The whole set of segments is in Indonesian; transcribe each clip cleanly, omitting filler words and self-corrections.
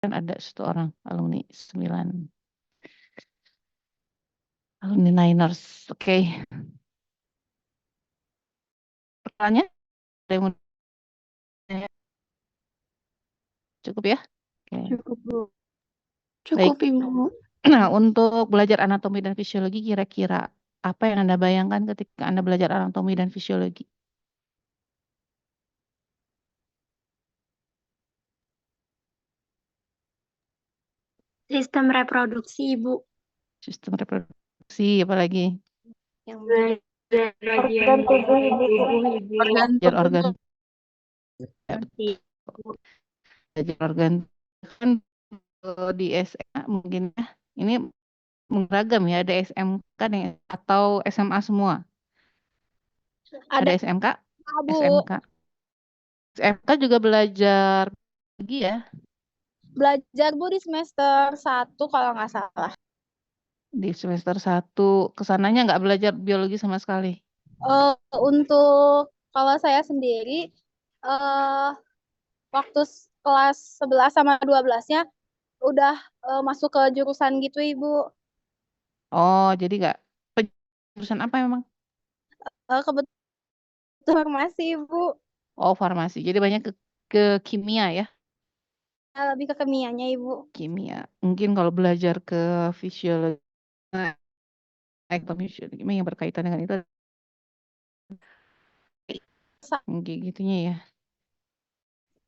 kan ada 1 orang alumni 9 alumni Niners. Oke. Pertanyaannya ada yang mau ditanya? Cukup ya? Oke. Cukup, Bu. Baik. Cukup, Ibu. Nah, untuk belajar anatomi dan fisiologi kira-kira apa yang Anda bayangkan ketika Anda belajar anatomi dan fisiologi? Sistem reproduksi, Ibu. Sistem reproduksi, apalagi? Yang belajar organ tubuh, Ibu. Organ Belajar tubuh. organ, Seperti belajar organ kan di SMA mungkin ya. Ini beragam ya, ada SMK atau SMA semua? Ada SMK? Bu. SMK. SMK juga belajar lagi ya? Belajar Bu di semester 1 kalau nggak salah. Di semester 1 kesananya nggak belajar biologi sama sekali. Untuk kalau saya sendiri waktu kelas 11 sama 12-nya udah masuk ke jurusan gitu Ibu. Oh, jadi nggak jurusan apa memang? Kebetulan farmasi Ibu. Oh, farmasi. Jadi banyak ke kimia ya? Lebih ke kimianya Ibu. Kimia. Mungkin kalau belajar ke fisiologi, ekonomi yang berkaitan dengan itu, kayak gitunya ya.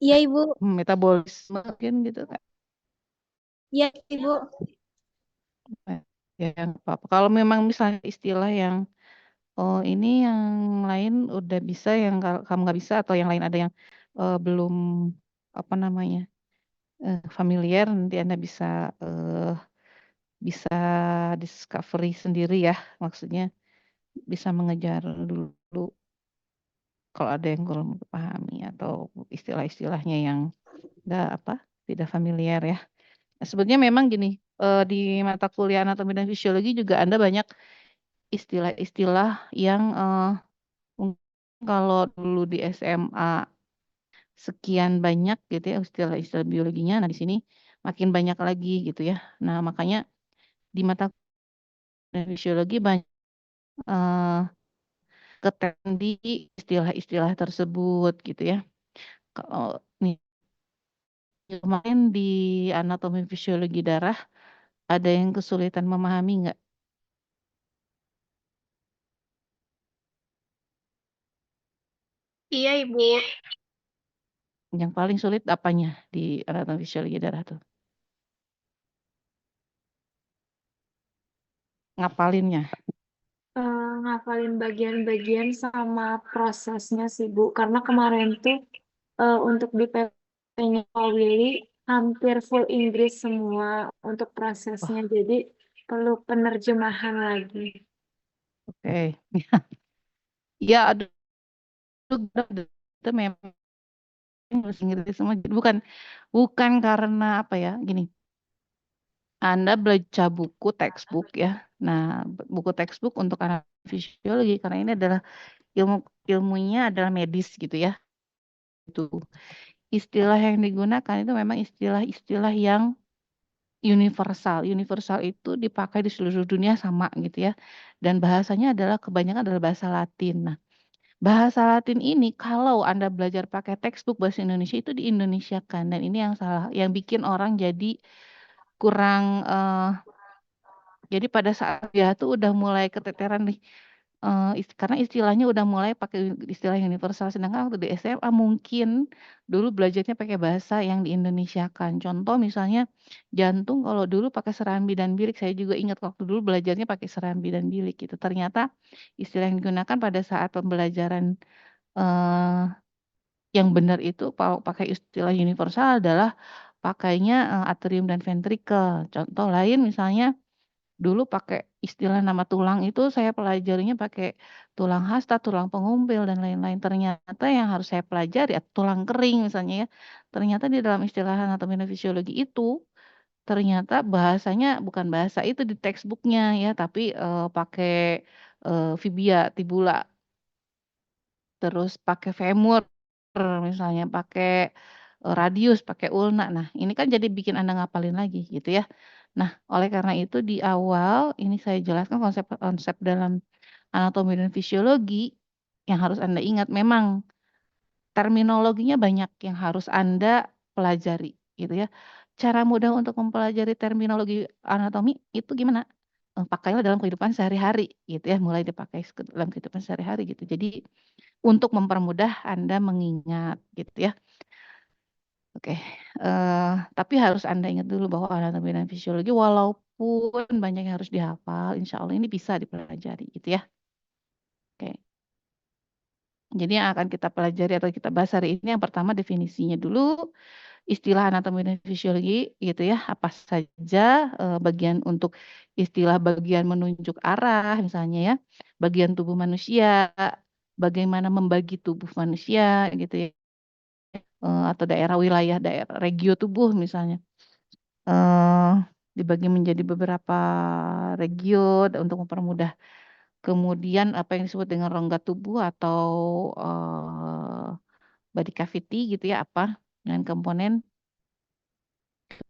Iya Ibu. Metabolisme mungkin gitu kan? Iya Ibu. Ya, apa-apa. Kalau memang misalnya istilah yang oh ini yang lain udah bisa, yang kamu nggak bisa, atau yang lain ada yang belum apa namanya familiar, nanti Anda bisa discovery sendiri ya, maksudnya bisa mengejar dulu kalau ada yang kurang dipahami atau istilah-istilahnya yang tidak familiar ya. Nah, sebetulnya memang gini, di mata kuliah anatomi dan fisiologi juga Anda banyak istilah-istilah yang mungkin kalau dulu di SMA sekian banyak gitu ya istilah-istilah biologinya, nah di sini makin banyak lagi gitu ya. Nah, makanya di mata kuliah fisiologi banyak keterangan di istilah-istilah tersebut gitu ya. Kalau nih kemarin di anatomi fisiologi darah ada yang kesulitan memahami nggak? Iya, Ibu. Yang paling sulit apanya di anatomi fisiologi darah tuh? Ngapalinnya? Ngafalin bagian-bagian sama prosesnya sih, Bu. Karena kemarin tuh untuk di PP-nya Pak Willy hampir full Inggris semua untuk prosesnya. Wah, Jadi perlu penerjemahan lagi. oke. Ya, aduh, itu memang bahasa Inggris semua. Bukan karena apa ya, gini. Anda baca buku textbook ya. Nah, buku textbook untuk anak fisiologi karena ini adalah ilmunya adalah medis gitu ya. Itu istilah yang digunakan itu memang istilah-istilah yang universal. Universal itu dipakai di seluruh dunia sama gitu ya. Dan bahasanya adalah kebanyakan adalah bahasa Latin. Nah, bahasa Latin ini kalau Anda belajar pakai textbook bahasa Indonesia itu di-Indonesiakan, dan ini yang salah, yang bikin orang jadi kurang jadi pada saat dia tuh udah mulai keteteran nih, karena istilahnya udah mulai pakai istilah universal, sedangkan waktu di SMA mungkin dulu belajarnya pakai bahasa yang di-Indonesiakan. Contoh misalnya jantung kalau dulu pakai serambi dan bilik, saya juga ingat waktu dulu belajarnya pakai serambi dan bilik gitu. Ternyata istilah yang digunakan pada saat pembelajaran eee, yang benar itu pakai istilah universal adalah pakainya atrium dan ventrikel. Contoh lain misalnya dulu pakai istilah nama tulang itu saya pelajarinya pakai tulang hasta, tulang pengumpil dan lain-lain. Ternyata yang harus saya pelajari tulang kering misalnya ya. Ternyata di dalam istilah anatomi dan fisiologi itu ternyata bahasanya bukan bahasa itu di textbooknya ya, tapi pakai fibia, tibula, terus pakai femur misalnya, pakai radius pakai ulna. Nah, ini kan jadi bikin Anda ngapalin lagi gitu ya. Nah, oleh karena itu di awal ini saya jelaskan konsep-konsep dalam anatomi dan fisiologi yang harus Anda ingat. Memang terminologinya banyak yang harus Anda pelajari gitu ya. Cara mudah untuk mempelajari terminologi anatomi itu gimana? Pakailah dalam kehidupan sehari-hari gitu ya, mulai dipakai dalam kehidupan sehari-hari gitu. Jadi untuk mempermudah Anda mengingat gitu ya. Oke, tapi harus Anda ingat dulu bahwa anatomi dan fisiologi walaupun banyak yang harus dihafal, insya Allah ini bisa dipelajari gitu ya. Oke. Jadi yang akan kita pelajari atau kita bahas hari ini yang pertama definisinya dulu, istilah anatomi dan fisiologi gitu ya, apa saja bagian untuk istilah bagian menunjuk arah misalnya ya, bagian tubuh manusia, bagaimana membagi tubuh manusia gitu ya, atau daerah wilayah, daerah regio tubuh misalnya, dibagi menjadi beberapa regio untuk mempermudah. Kemudian apa yang disebut dengan rongga tubuh atau body cavity gitu ya, apa dengan komponen,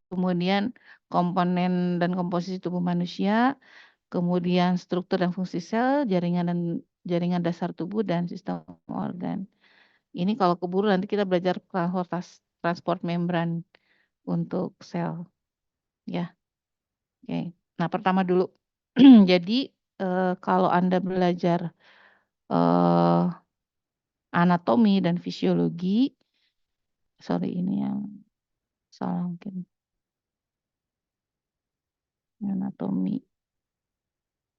kemudian komponen dan komposisi tubuh manusia, kemudian struktur dan fungsi sel, jaringan dasar tubuh dan sistem organ. Ini kalau keburu nanti kita belajar transport membran untuk sel ya. Oke. Nah, pertama dulu. Jadi kalau Anda belajar eh, anatomi dan fisiologi, sorry ini yang salah mungkin, anatomi,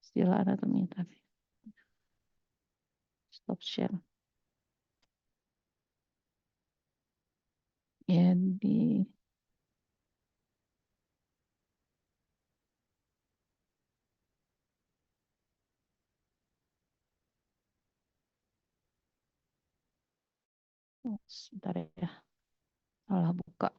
istilah anatomi tadi. Stop share. Jadi sebentar ya, salah buka.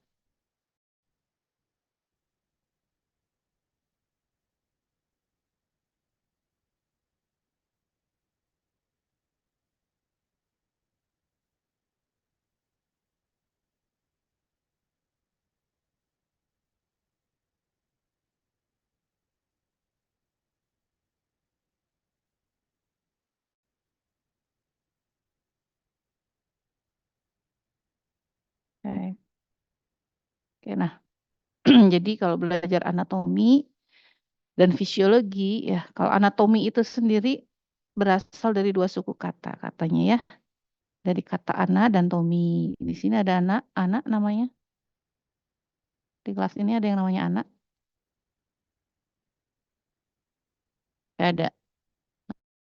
Oke. Oke, nah jadi kalau belajar anatomi dan fisiologi ya, kalau anatomi itu sendiri berasal dari dua suku kata katanya ya, dari kata ana dan tomi. Di sini ada anak namanya. Di kelas ini ada yang namanya anak. Gak ada.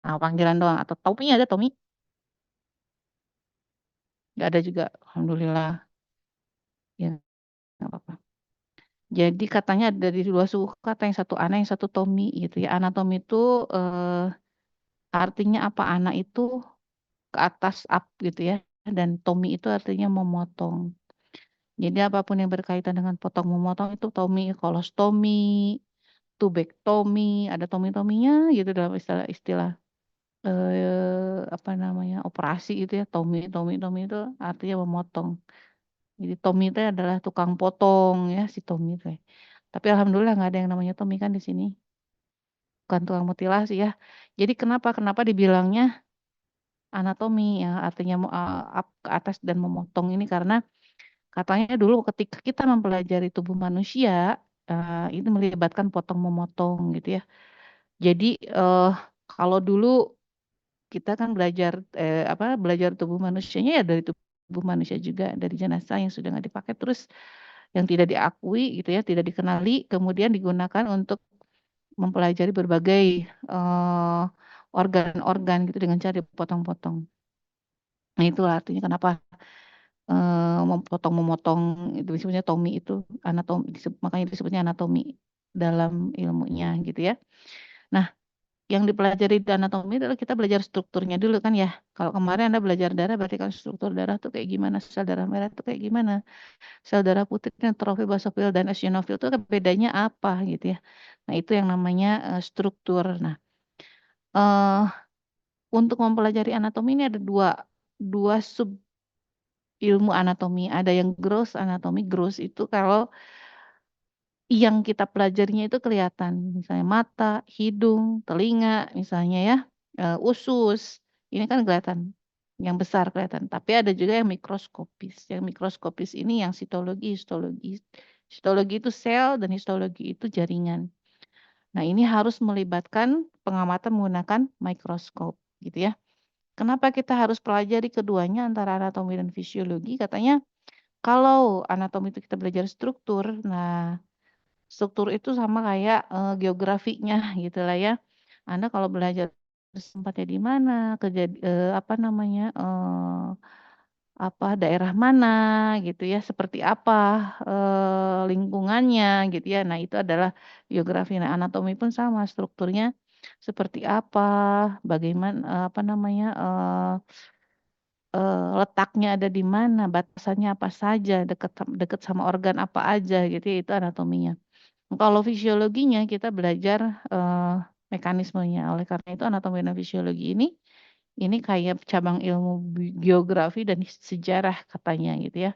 Nah, panggilan doang atau Tommy, ada Tommy? Gak ada juga. Alhamdulillah. Ya, nggak apa-apa. Jadi katanya ada dari dua suku kata, yang satu anak, yang satu Tommy gitu ya. Anatomi itu artinya apa? Anak itu ke atas up gitu ya. Dan Tommy itu artinya memotong. Jadi apapun yang berkaitan dengan potong memotong itu Tommy, kolostomi, tubektomi, ada Tommy-tominya gitu dalam istilah apa namanya, operasi itu ya. Tommy itu artinya memotong. Jadi Tommy itu adalah tukang potong ya, si Tommy itu ya. Tapi alhamdulillah nggak ada yang namanya Tommy kan di sini, bukan tukang mutilasi ya. Jadi kenapa dibilangnya anatomi ya, artinya up ke atas dan memotong ini karena katanya dulu ketika kita mempelajari tubuh manusia itu melibatkan potong memotong gitu ya. Jadi kalau dulu kita kan belajar tubuh manusianya ya dari tubuh manusia juga, dari jenazah yang sudah nggak dipakai, terus yang tidak diakui gitu ya, tidak dikenali, kemudian digunakan untuk mempelajari berbagai eh, organ-organ gitu dengan cara dipotong-potong. Nah, itulah artinya kenapa memotong itu disebutnya tomi, itu anatomi, makanya disebutnya anatomi dalam ilmunya gitu ya. Nah, yang dipelajari di anatomi adalah kita belajar strukturnya dulu kan ya. Kalau kemarin Anda belajar darah, berarti kan struktur darah tuh kayak gimana, sel darah merah tuh kayak gimana, sel darah putih, neutrofil, basofil, dan eosinofil itu kan bedanya apa gitu ya. Nah, itu yang namanya struktur. Nah, eh untuk mempelajari anatomi ini ada dua sub ilmu anatomi. Ada yang gross anatomi. Gross itu kalau yang kita pelajarinya itu kelihatan, misalnya mata, hidung, telinga, misalnya ya, usus, ini kan kelihatan, yang besar kelihatan. Tapi ada juga yang mikroskopis. Yang mikroskopis ini yang sitologi, histologi. Histologi itu sel dan histologi itu jaringan. Nah, ini harus melibatkan pengamatan menggunakan mikroskop, gitu ya. Kenapa kita harus pelajari keduanya antara anatomi dan fisiologi? Katanya kalau anatomi itu kita belajar struktur, nah struktur itu sama kayak geografinya gitu lah ya. Anda kalau belajar tempatnya di mana, apa namanya, apa daerah mana gitu ya, seperti apa lingkungannya gitu ya. Nah itu adalah geografi. Nah anatomi pun sama, strukturnya seperti apa, bagaimana apa namanya letaknya ada di mana, batasannya apa saja, dekat sama organ apa aja gitu ya, itu anatominya. Kalau fisiologinya kita belajar mekanismenya. Oleh karena itu anatomi dan fisiologi ini kayak cabang ilmu geografi dan sejarah katanya gitu ya.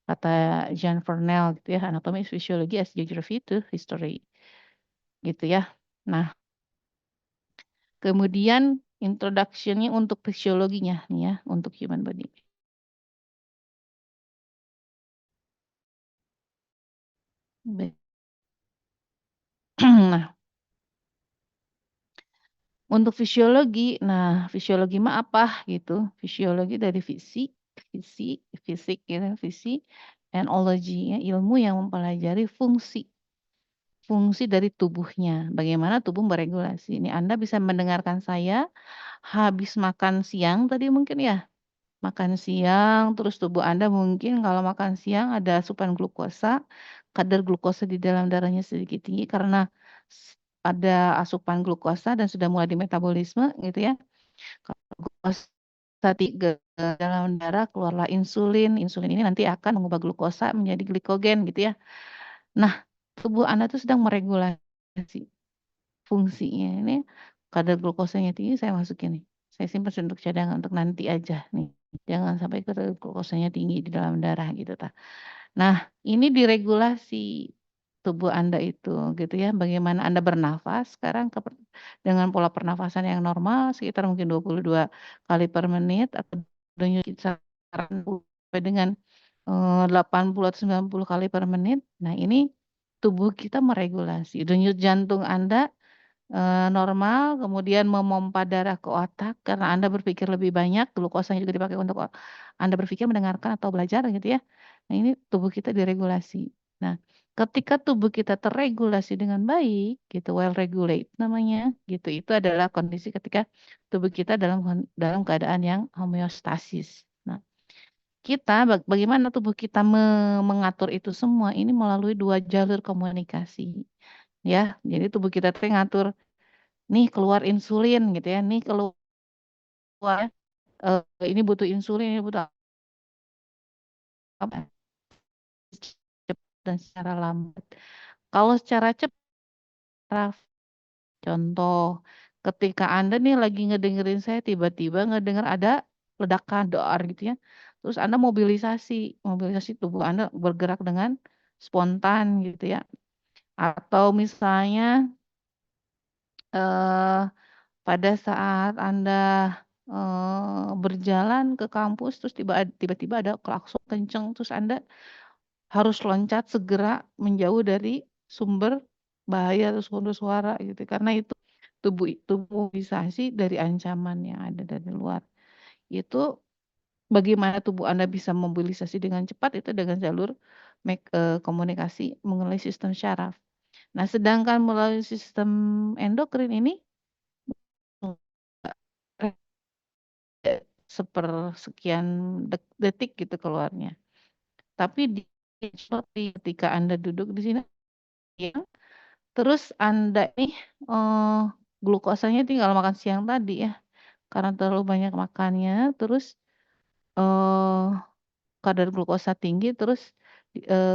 Kata Jean Vernel gitu ya, anatomi fisiologi as geography itu history gitu ya. Nah, kemudian introduction-nya untuk fisiologinya nih ya, untuk human body. Baik. Nah, untuk fisiologi mah apa gitu? Fisiologi dari fisik gitu, and ology ya, ilmu yang mempelajari fungsi dari tubuhnya. Bagaimana tubuh beregulasi. Ini Anda bisa mendengarkan saya habis makan siang tadi mungkin ya. Makan siang, terus tubuh Anda mungkin kalau makan siang ada asupan glukosa, kadar glukosa di dalam darahnya sedikit tinggi karena ada asupan glukosa dan sudah mulai di metabolisme gitu ya. Kalau glukosa tinggi ke dalam darah keluarlah insulin. Insulin ini nanti akan mengubah glukosa menjadi glikogen gitu ya. Nah, tubuh Anda tuh sedang meregulasi fungsinya. Ini kadar glukosanya tinggi saya masukin nih. Saya simpan untuk cadangan untuk nanti aja nih. Jangan sampai kadar glukosanya tinggi di dalam darah gitu ta. Nah, ini diregulasi tubuh Anda itu gitu ya. Bagaimana Anda bernafas sekarang dengan pola pernafasan yang normal sekitar mungkin 22 kali per menit atau denyut sampai dengan 80 atau 90 kali per menit. Nah, ini tubuh kita meregulasi. Denyut jantung Anda normal, kemudian memompa darah ke otak karena Anda berpikir lebih banyak, glukosanya juga dipakai untuk Anda berpikir, mendengarkan, atau belajar gitu ya. Nah, ini tubuh kita diregulasi. Nah, ketika tubuh kita terregulasi dengan baik, gitu, well regulate namanya, gitu, itu adalah kondisi ketika tubuh kita dalam keadaan yang homeostasis. Nah, bagaimana tubuh kita mengatur itu semua ini melalui dua jalur komunikasi. Ya, jadi tubuh kita tuh ngatur nih keluar insulin gitu ya, nih keluar ini butuh insulin, ini butuh apa, cepat dan secara lambat. Kalau secara cepat, contoh, ketika Anda nih lagi ngedengerin saya, tiba-tiba ngedenger ada ledakan doar gitu ya, terus Anda mobilisasi tubuh Anda bergerak dengan spontan gitu ya. Atau misalnya eh, pada saat Anda berjalan ke kampus terus tiba-tiba ada klakson kenceng terus Anda harus loncat segera menjauh dari sumber bahaya atau sumber suara gitu karena itu tubuh mobilisasi dari ancaman yang ada dari luar. Itu bagaimana tubuh Anda bisa mobilisasi dengan cepat itu dengan jalur komunikasi melalui sistem syaraf. Nah, sedangkan melalui sistem endokrin ini sepersekian detik gitu keluarnya. Tapi seperti ketika Anda duduk di sini, ya, terus Anda nih glukosanya tinggal makan siang tadi ya, karena terlalu banyak makannya, terus eh, kadar glukosa tinggi, terus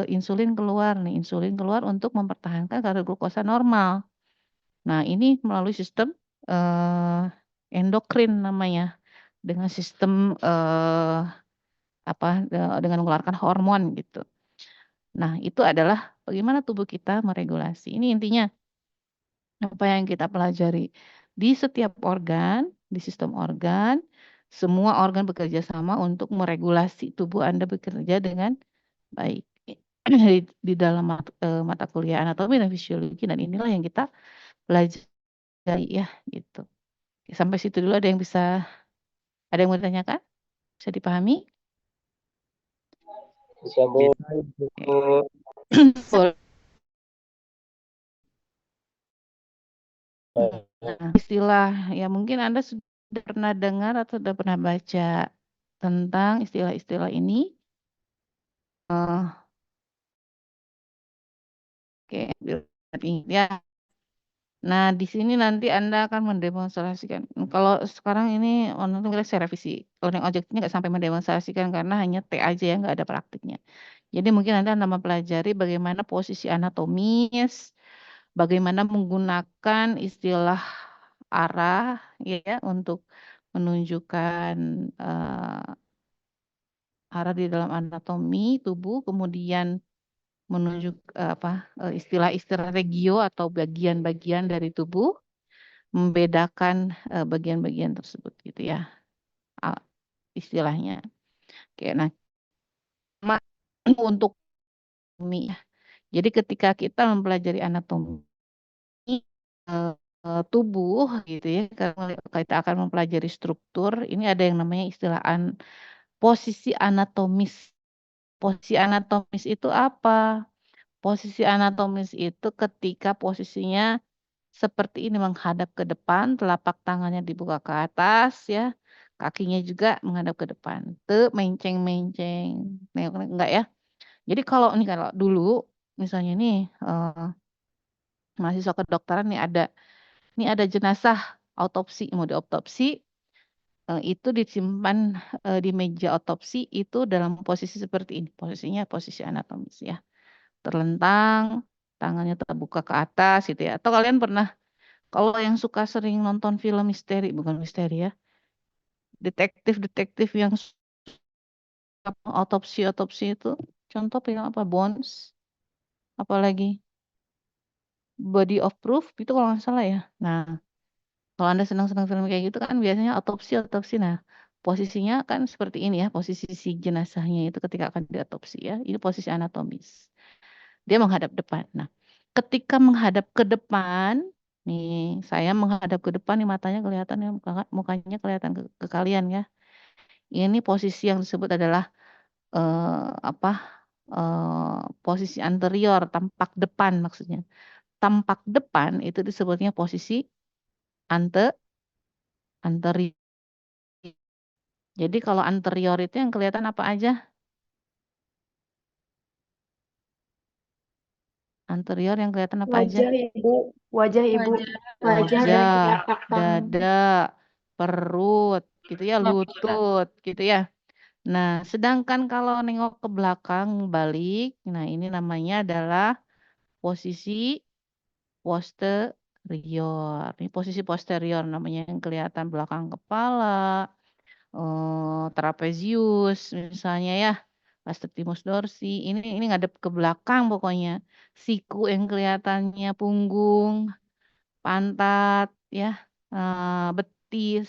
insulin keluar nih, insulin keluar untuk mempertahankan kadar glukosa normal. Nah, ini melalui sistem endokrin namanya, dengan sistem dengan mengeluarkan hormon gitu. Nah, itu adalah bagaimana tubuh kita meregulasi. Ini intinya apa yang kita pelajari di setiap organ, di sistem organ, semua organ bekerja sama untuk meregulasi tubuh Anda bekerja dengan baik. Di dalam mata kuliah anatomi dan fisiologi, dan inilah yang kita pelajari ya gitu. Sampai situ dulu ada yang mau ditanyakan? Bisa dipahami? Bisa, Bu. Boleh. Nah, istilah ya mungkin Anda sudah pernah dengar atau sudah pernah baca tentang istilah-istilah ini. Oke, ya. Nah, di sini nanti Anda akan mendemonstrasikan. Kalau sekarang ini nanti kita saya revisi. Learning object-nya nggak sampai mendemonstrasikan karena hanya T aja ya, nggak ada praktiknya. Jadi mungkin Anda mempelajari bagaimana posisi anatomis, bagaimana menggunakan istilah arah ya untuk menunjukkan arah di dalam anatomi tubuh, kemudian menunjuk istilah-istilah regio atau bagian-bagian dari tubuh, membedakan bagian-bagian tersebut gitu ya istilahnya. Oke, nah untuk anatomi ya. Jadi ketika kita mempelajari anatomi tubuh gitu ya, kita akan mempelajari struktur, ini ada yang namanya istilah posisi anatomis. Posisi anatomis itu apa? Posisi anatomis itu ketika posisinya seperti ini menghadap ke depan, telapak tangannya dibuka ke atas ya, kakinya juga menghadap ke depan. Menceng-menceng. Enggak ya? Jadi kalau dulu misalnya nih mahasiswa kedokteran nih ada jenazah autopsi, mau diotopsi, itu disimpan di meja otopsi itu dalam posisi seperti ini. Posisinya posisi anatomis ya. Terlentang, tangannya terbuka ke atas gitu ya. Atau kalian pernah, kalau yang suka sering nonton film misteri, bukan misteri ya, detektif-detektif yang otopsi itu, contoh film apa, Bones, apalagi Body of Proof, itu kalau nggak salah ya. Nah, kalau Anda senang-senang film kayak gitu kan biasanya otopsi. Nah, posisinya kan seperti ini ya, posisi si jenazahnya itu ketika akan diotopsi ya. Ini posisi anatomis. Dia menghadap depan. Nah, ketika menghadap ke depan, nih saya menghadap ke depan nih matanya kelihatan ya, mukanya kelihatan ke kalian ya. Ini posisi yang disebut adalah posisi anterior, tampak depan maksudnya. Tampak depan itu disebutnya posisi anterior. Jadi kalau anterior itu yang kelihatan apa aja? Anterior yang kelihatan apa aja? Wajah Ibu, wajah Ibu, wajah dan Wajah, telapak tangan. dada, perut, gitu ya, lutut, gitu ya. Nah, sedangkan kalau nengok ke belakang balik, nah ini namanya adalah posisi posterior. Ini posisi posterior namanya yang kelihatan belakang kepala, trapezius misalnya ya, Gastrocnemius dorsi. Ini ngadep ke belakang pokoknya. Siku yang kelihatannya punggung, pantat ya, betis.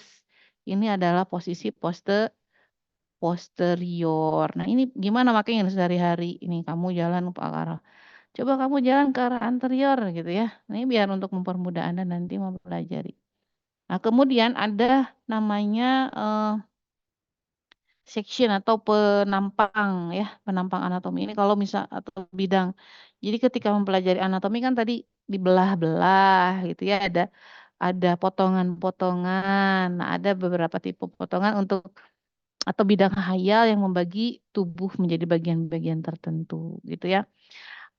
Ini adalah posisi posterior. Nah, ini gimana makanya sehari-hari ini kamu jalan ke arah. Coba kamu jalan ke arah anterior gitu ya. Ini biar untuk mempermudah Anda nanti mempelajari. Nah, kemudian ada namanya section atau penampang anatomi. Ini kalau misal atau bidang. Jadi ketika mempelajari anatomi kan tadi dibelah-belah gitu ya, ada potongan-potongan. Nah, ada beberapa tipe potongan atau bidang khayal yang membagi tubuh menjadi bagian-bagian tertentu gitu ya.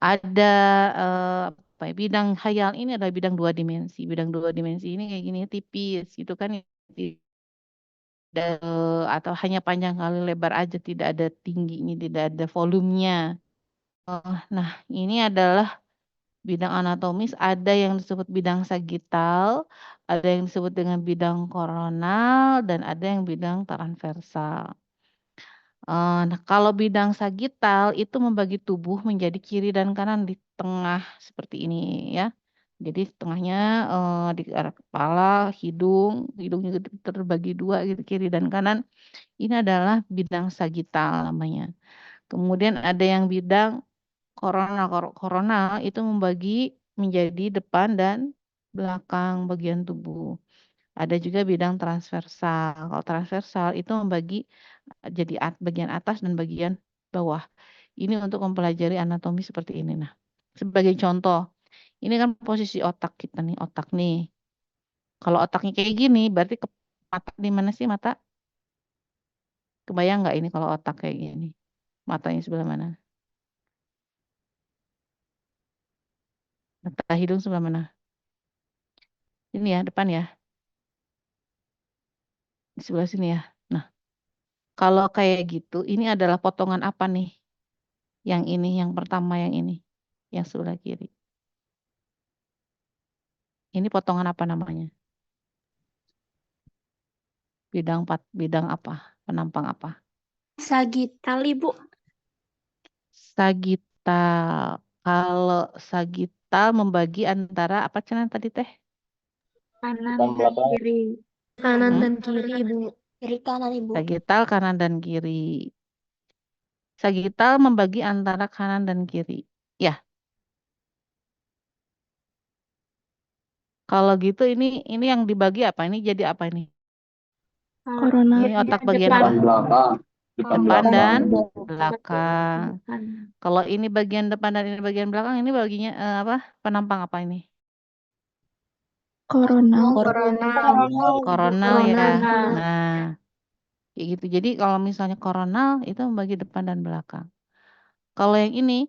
Ada bidang khayal ini adalah bidang dua dimensi. Bidang dua dimensi ini kayak gini tipis gitu kan, atau hanya panjang kali lebar aja, tidak ada tingginya, tidak ada volumenya. Nah, ini adalah bidang anatomis, ada yang disebut bidang sagittal, ada yang disebut dengan bidang koronal, dan ada yang bidang transversal. Nah, kalau bidang sagital itu membagi tubuh menjadi kiri dan kanan di tengah seperti ini ya. Jadi tengahnya di arah kepala, hidung juga terbagi dua gitu, kiri dan kanan. Ini adalah bidang sagital namanya. Kemudian ada yang bidang koronal itu membagi menjadi depan dan belakang bagian tubuh. Ada juga bidang transversal. Kalau transversal itu membagi jadi bagian atas dan bagian bawah. Ini untuk mempelajari anatomi seperti ini. Nah, sebagai contoh, ini kan posisi otak kita nih, otak nih. Kalau otaknya kayak gini, berarti mata di mana sih mata? Kebayang nggak ini kalau otak kayak gini? Matanya sebelah mana? Mata hidung sebelah mana? Ini ya, depan ya, di sebelah sini ya. Nah, kalau kayak gitu, ini adalah potongan apa nih? Yang ini, yang pertama yang ini, yang sebelah kiri. Ini potongan apa namanya? Bidang apa? Penampang apa? Sagital, Ibu. Sagital. Kalau sagital membagi antara apa cenah tadi teh? Kanan dan kiri. Kanan Hmm? dan kiri, Ibu. Kiri kanan, Ibu. Sagital kanan dan kiri. Sagital membagi antara kanan dan kiri. Ya, kalau gitu ini yang dibagi apa? Ini jadi apa ini? Corona. Ini otak bagian Depan. apa? belakang, Depan dan Betul, belakang. depan. Kalau ini bagian depan dan ini bagian belakang, ini baginya apa? Penampang apa ini? Coronal. Koronal ya. Coronal. Nah, kayak gitu. Jadi kalau misalnya koronal itu membagi depan dan belakang. Kalau yang ini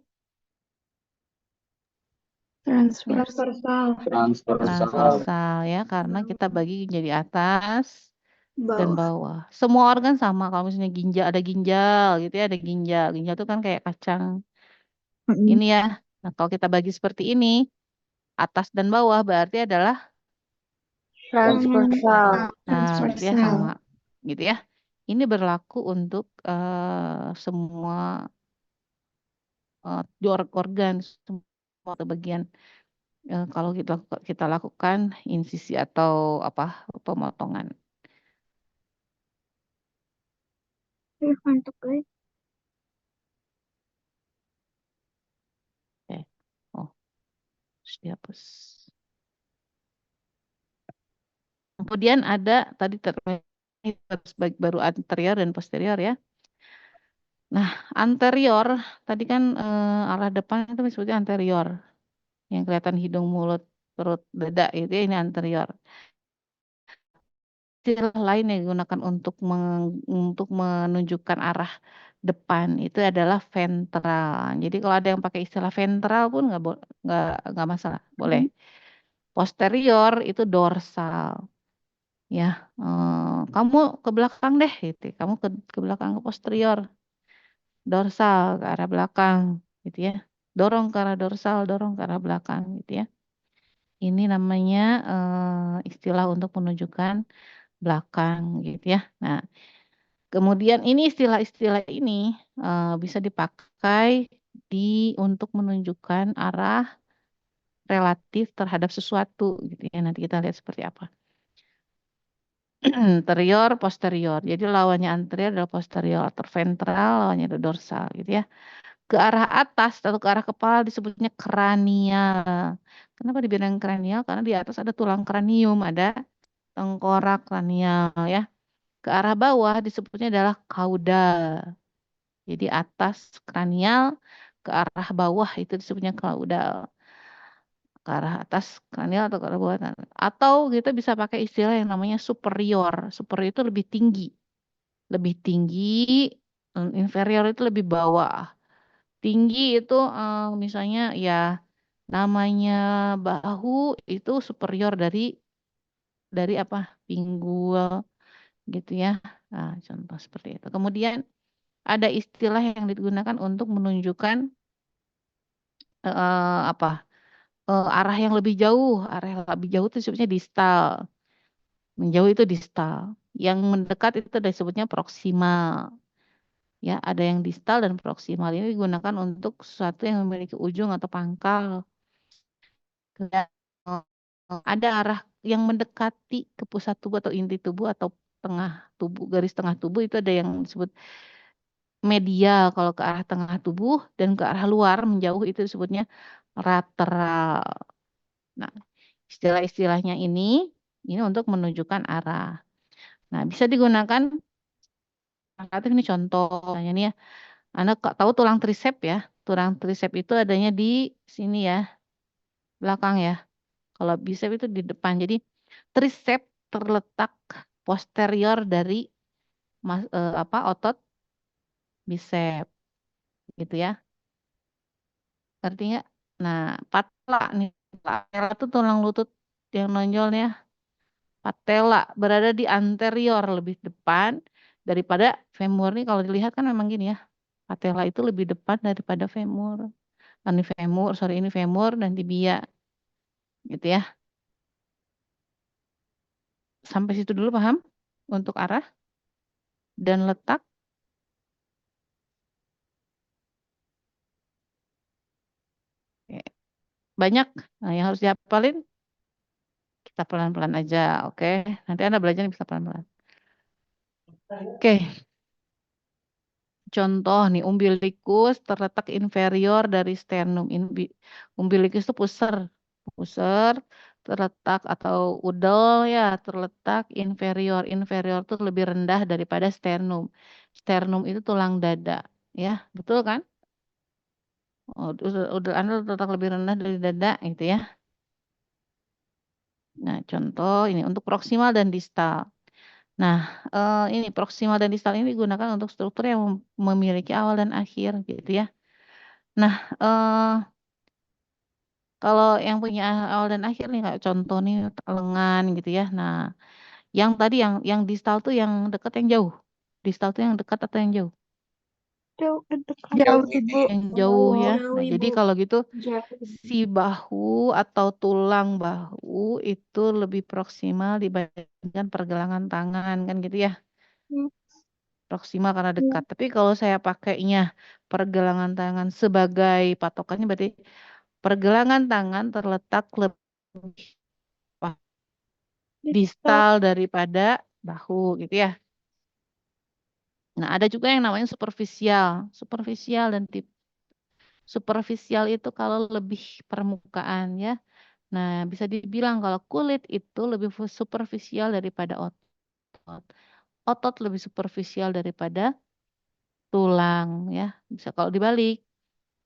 Transversal. transversal ya, karena kita bagi jadi atas dan bawah. Semua organ sama. Kalau misalnya ginjal ada ginjal gitu ya, ada ginjal. Ginjal itu kan kayak kacang ini ya. Nah, kalau kita bagi seperti ini, atas dan bawah berarti adalah Transversal. nah, berarti ya sama gitu ya. Ini berlaku untuk semua organ, semua bagian. Kalau kita lakukan insisi atau apa pemotongan. Oke. Oh, terus dihapus. Kemudian ada tadi baru anterior dan posterior ya. Nah, anterior tadi kan arah depan itu disebutnya anterior. Yang kelihatan hidung, mulut, perut, dada itu ya, ini anterior. Istilah lain yang digunakan untuk menunjukkan arah depan itu adalah ventral. Jadi kalau ada yang pakai istilah ventral pun nggak masalah, boleh. Posterior itu dorsal. Ya, kamu ke belakang deh, gitu. Kamu ke belakang ke posterior, dorsal ke arah belakang, gitu ya. Dorong ke arah dorsal, dorong ke arah belakang, gitu ya. Ini namanya istilah untuk menunjukkan belakang, gitu ya. Nah, kemudian ini istilah-istilah ini bisa dipakai untuk menunjukkan arah relatif terhadap sesuatu, gitu ya. Nanti kita lihat seperti apa. Anterior, posterior. Jadi lawannya anterior adalah posterior, atau ventral lawannya adalah dorsal gitu ya. Ke arah atas atau ke arah kepala disebutnya kranial. Kenapa dibilang kranial? Karena di atas ada tulang kranium, ada tengkorak kranial ya. Ke arah bawah disebutnya adalah caudal. Jadi atas kranial, ke arah bawah itu disebutnya caudal. Ke arah atas kranial atau ke arah bawah. Atau kita bisa pakai istilah yang namanya superior. Superior itu lebih tinggi. Lebih tinggi, inferior itu lebih bawah. Tinggi itu misalnya ya namanya bahu itu superior dari apa? Pinggul gitu ya. Nah, contoh seperti itu. Kemudian ada istilah yang digunakan untuk menunjukkan apa? Arah yang lebih jauh. Arah yang lebih jauh itu disebutnya distal. Menjauh itu distal. Yang mendekat itu disebutnya proksimal. Ya, ada yang distal dan proksimal. Ini digunakan untuk sesuatu yang memiliki ujung atau pangkal. Dan, ada arah yang mendekati ke pusat tubuh atau inti tubuh atau tengah tubuh, garis tengah tubuh itu ada yang disebut medial kalau ke arah tengah tubuh dan ke arah luar menjauh itu disebutnya lateral. Nah, istilah-istilahnya ini untuk menunjukkan arah. Nah, bisa digunakan ini contoh nih ya. Anda tahu tulang trisep ya? Tulang trisep itu adanya di sini ya, belakang ya. Kalau bicep itu di depan. Jadi trisep terletak posterior dari otot bicep gitu ya. Ngerti nggak? Nah, patella nih. Patella itu tulang lutut yang nonjolnya. Patella berada di anterior lebih depan daripada femur nih. Kalau dilihat kan memang gini ya. Patella itu lebih depan daripada femur. Ini femur dan tibia. Gitu ya. Sampai situ dulu paham? Untuk arah dan letak. Oke. Banyak. Nah, yang harus dihafalin kita pelan-pelan aja. Oke. Nanti Anda belajar bisa pelan-pelan. Oke. Contoh nih, umbilikus terletak inferior dari sternum. Umbilikus itu pusar terletak atau udel ya terletak inferior. Inferior itu lebih rendah daripada sternum. Sternum itu tulang dada, ya betul kan? Udel Anda terletak lebih rendah dari dada, gitu ya. Nah, contoh ini untuk proksimal dan distal. Nah, ini proksimal dan distal ini digunakan untuk struktur yang memiliki awal dan akhir, gitu ya. Nah, kalau yang punya awal dan akhir nih kayak contoh nih lengan gitu ya. Nah, yang tadi yang distal tuh yang dekat yang jauh. Distal tuh yang dekat atau yang jauh? Jauh dekat. Jauh, Ibu. Yang jauh ya. Jauh, Nah, jadi Ibu. kalau gitu Jauh. si bahu atau tulang bahu itu lebih proksimal dibandingkan pergelangan tangan kan gitu ya. Hmm. Proksimal karena dekat. Tapi kalau saya pakainya pergelangan tangan sebagai patokannya berarti pergelangan tangan terletak lebih distal daripada bahu gitu ya. Nah, ada juga yang namanya superficial. Superficial dan tip. Superficial itu kalau lebih permukaan ya. Nah, bisa dibilang kalau kulit itu lebih superficial daripada otot. Otot lebih superficial daripada tulang ya. Bisa kalau dibalik,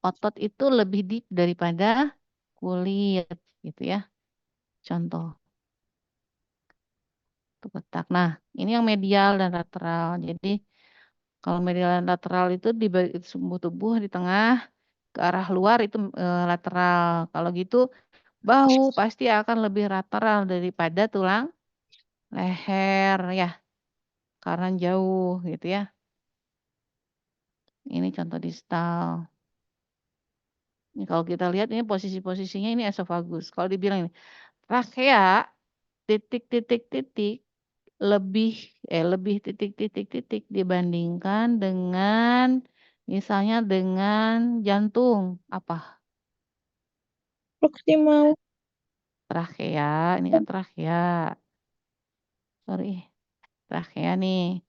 otot itu lebih deep daripada kulit gitu ya. Contoh. Tuh ketak. Nah, ini yang medial dan lateral. Jadi kalau medial dan lateral itu di sumbu tubuh di tengah ke arah luar itu lateral. Kalau gitu bahu pasti akan lebih lateral daripada tulang leher ya, karena jauh gitu ya. Ini contoh distal. Ini kalau kita lihat ini posisi-posisinya ini esofagus. Kalau dibilang ini trachea titik-titik-titik lebih lebih titik-titik-titik dibandingkan dengan misalnya dengan jantung apa? Proksimal. Trachea, ini kan trachea. Sorry, trachea nih.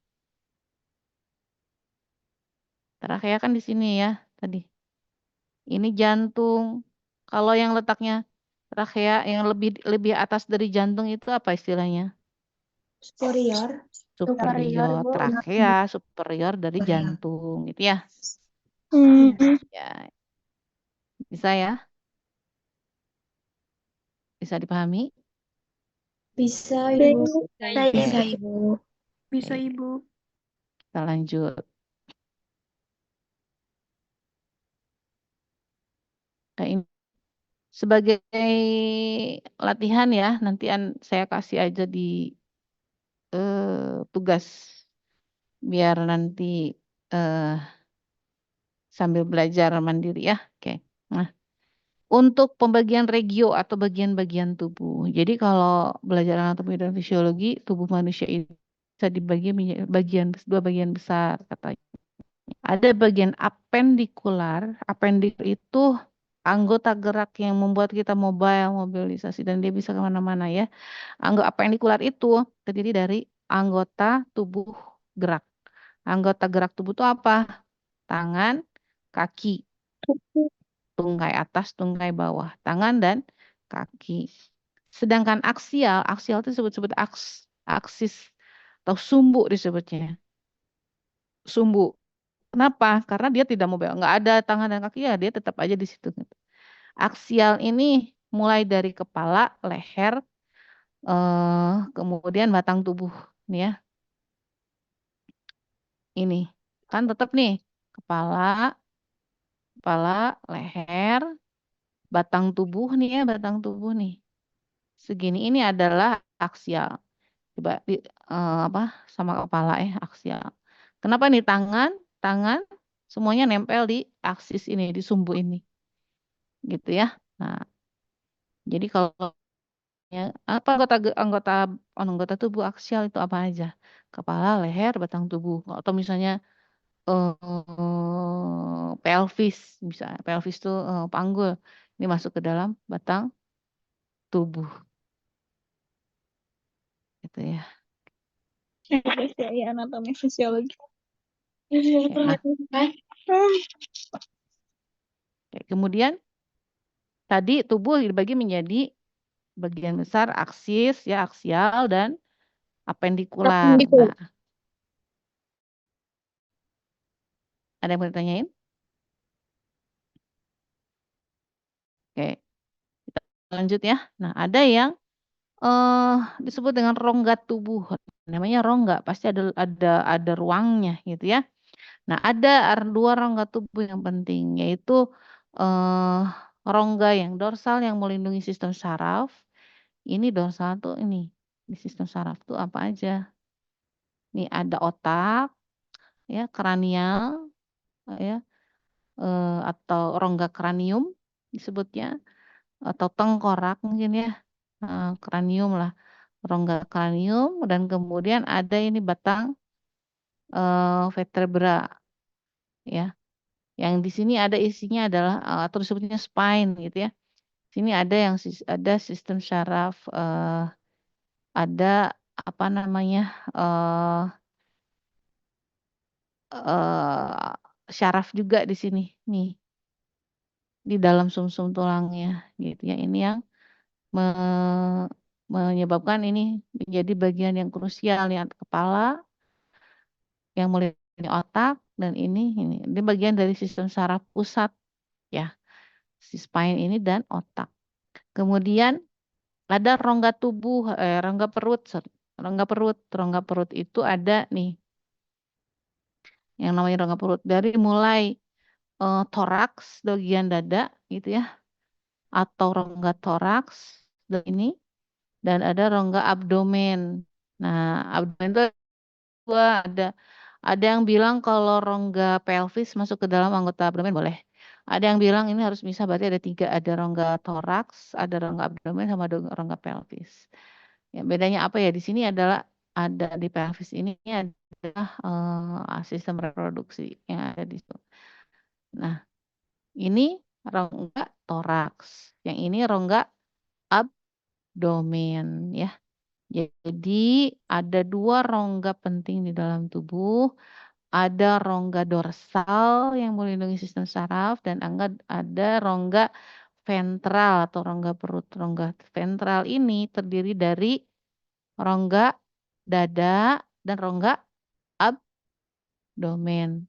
Trachea kan di sini ya tadi. Ini jantung. Kalau yang letaknya trachea yang lebih lebih atas dari jantung itu apa istilahnya? Superior. Superior. Bu. Trachea superior dari jantung gitu ya. Ya, bisa ya? Bisa dipahami? Bisa, Ibu. Bisa, Ibu. Bisa, Oke, Ibu. kita lanjut. Nah, ini sebagai latihan ya, nanti saya kasih aja di tugas biar nanti eh, sambil belajar mandiri ya. Oke. Nah, untuk pembagian regio atau bagian-bagian tubuh. Jadi kalau belajar anatomi dan fisiologi tubuh manusia itu bisa dibagi menjadi dua bagian besar katanya. Ada bagian apendikular. Apendikular itu anggota gerak yang membuat kita mobile, mobilisasi, dan dia bisa kemana-mana ya. Anggota apendikular itu terdiri dari anggota tubuh gerak. Anggota gerak tubuh itu apa? Tangan, kaki, tungkai atas, tungkai bawah, tangan dan kaki. Sedangkan aksial, aksial itu disebut-sebut aksis atau sumbu disebutnya. Sumbu. Kenapa? Karena dia tidak mobile, nggak ada tangan dan kaki ya, dia tetap aja di situ. Aksial ini mulai dari kepala, leher, kemudian batang tubuh, nih ya. Ini kan tetap nih kepala, leher, batang tubuh nih ya, batang tubuh nih. Segini ini adalah aksial. Coba apa sama kepala aksial. Kenapa nih tangan? Tangan semuanya nempel di aksis ini, di sumbu ini. Gitu ya. Nah, jadi kalau ya, apa anggota tubuh aksial itu apa aja? Kepala, leher, batang tubuh. Atau misalnya pelvis, bisa pelvis itu panggul. Ini masuk ke dalam batang tubuh. Gitu ya. Ya, anatomi fisiologi. Nah, kemudian tadi tubuh dibagi menjadi bagian besar aksis, ya aksial dan apendikular. Nah, ada yang mau ditanyain? Oke, kita lanjut ya. Nah, ada yang disebut dengan rongga tubuh. Namanya rongga, pasti ada ruangnya gitu ya. Nah, ada dua rongga tubuh yang penting, yaitu eh, rongga yang dorsal yang melindungi sistem saraf. Ini dorsal tuh ini di sistem saraf tuh apa aja? Ini ada otak, ya kranial, ya atau rongga kranium disebutnya, atau tengkorak mungkin ya, kranium lah, rongga kranium, dan kemudian ada ini batang vertebra, ya. Yang di sini ada isinya adalah atau disebutnya spine gitu ya. Sini ada yang ada sistem syaraf, ada apa namanya eh syaraf juga di sini nih di dalam sumsum tulangnya gitu ya. Ini yang menyebabkan ini menjadi bagian yang krusial ya, kepala yang melindungi otak, dan ini bagian dari sistem saraf pusat ya, si spine ini dan otak. Kemudian ada rongga tubuh, rongga perut, sorry. Rongga perut itu ada nih yang namanya rongga perut dari mulai toraks bagian dada gitu ya, atau rongga toraks dan ini, dan ada rongga abdomen. Nah, abdomen itu ada yang bilang kalau rongga pelvis masuk ke dalam anggota abdomen boleh. Ada yang bilang ini harus bisa, berarti ada 3, ada rongga toraks, ada rongga abdomen, sama ada rongga pelvis. Ya, bedanya apa ya di sini adalah ada di pelvis ini adalah sistem reproduksi yang ada di situ. Nah, ini rongga toraks, yang ini rongga abdomen ya. Jadi ada 2 rongga penting di dalam tubuh. Ada rongga dorsal yang melindungi sistem saraf, dan ada rongga ventral atau rongga perut. Rongga ventral ini terdiri dari rongga dada dan rongga abdomen.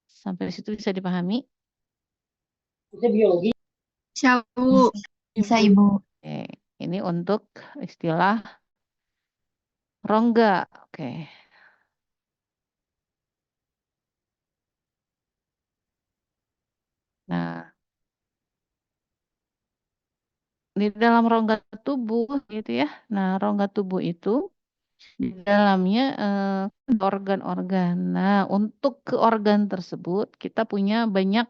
Sampai situ bisa dipahami? Bisa, Bu. Bisa, Ibu. Oke, ini untuk istilah rongga. Oke. Nah, di dalam rongga tubuh gitu ya. Nah, rongga tubuh itu di dalamnya organ-organ. Nah, untuk ke organ tersebut kita punya banyak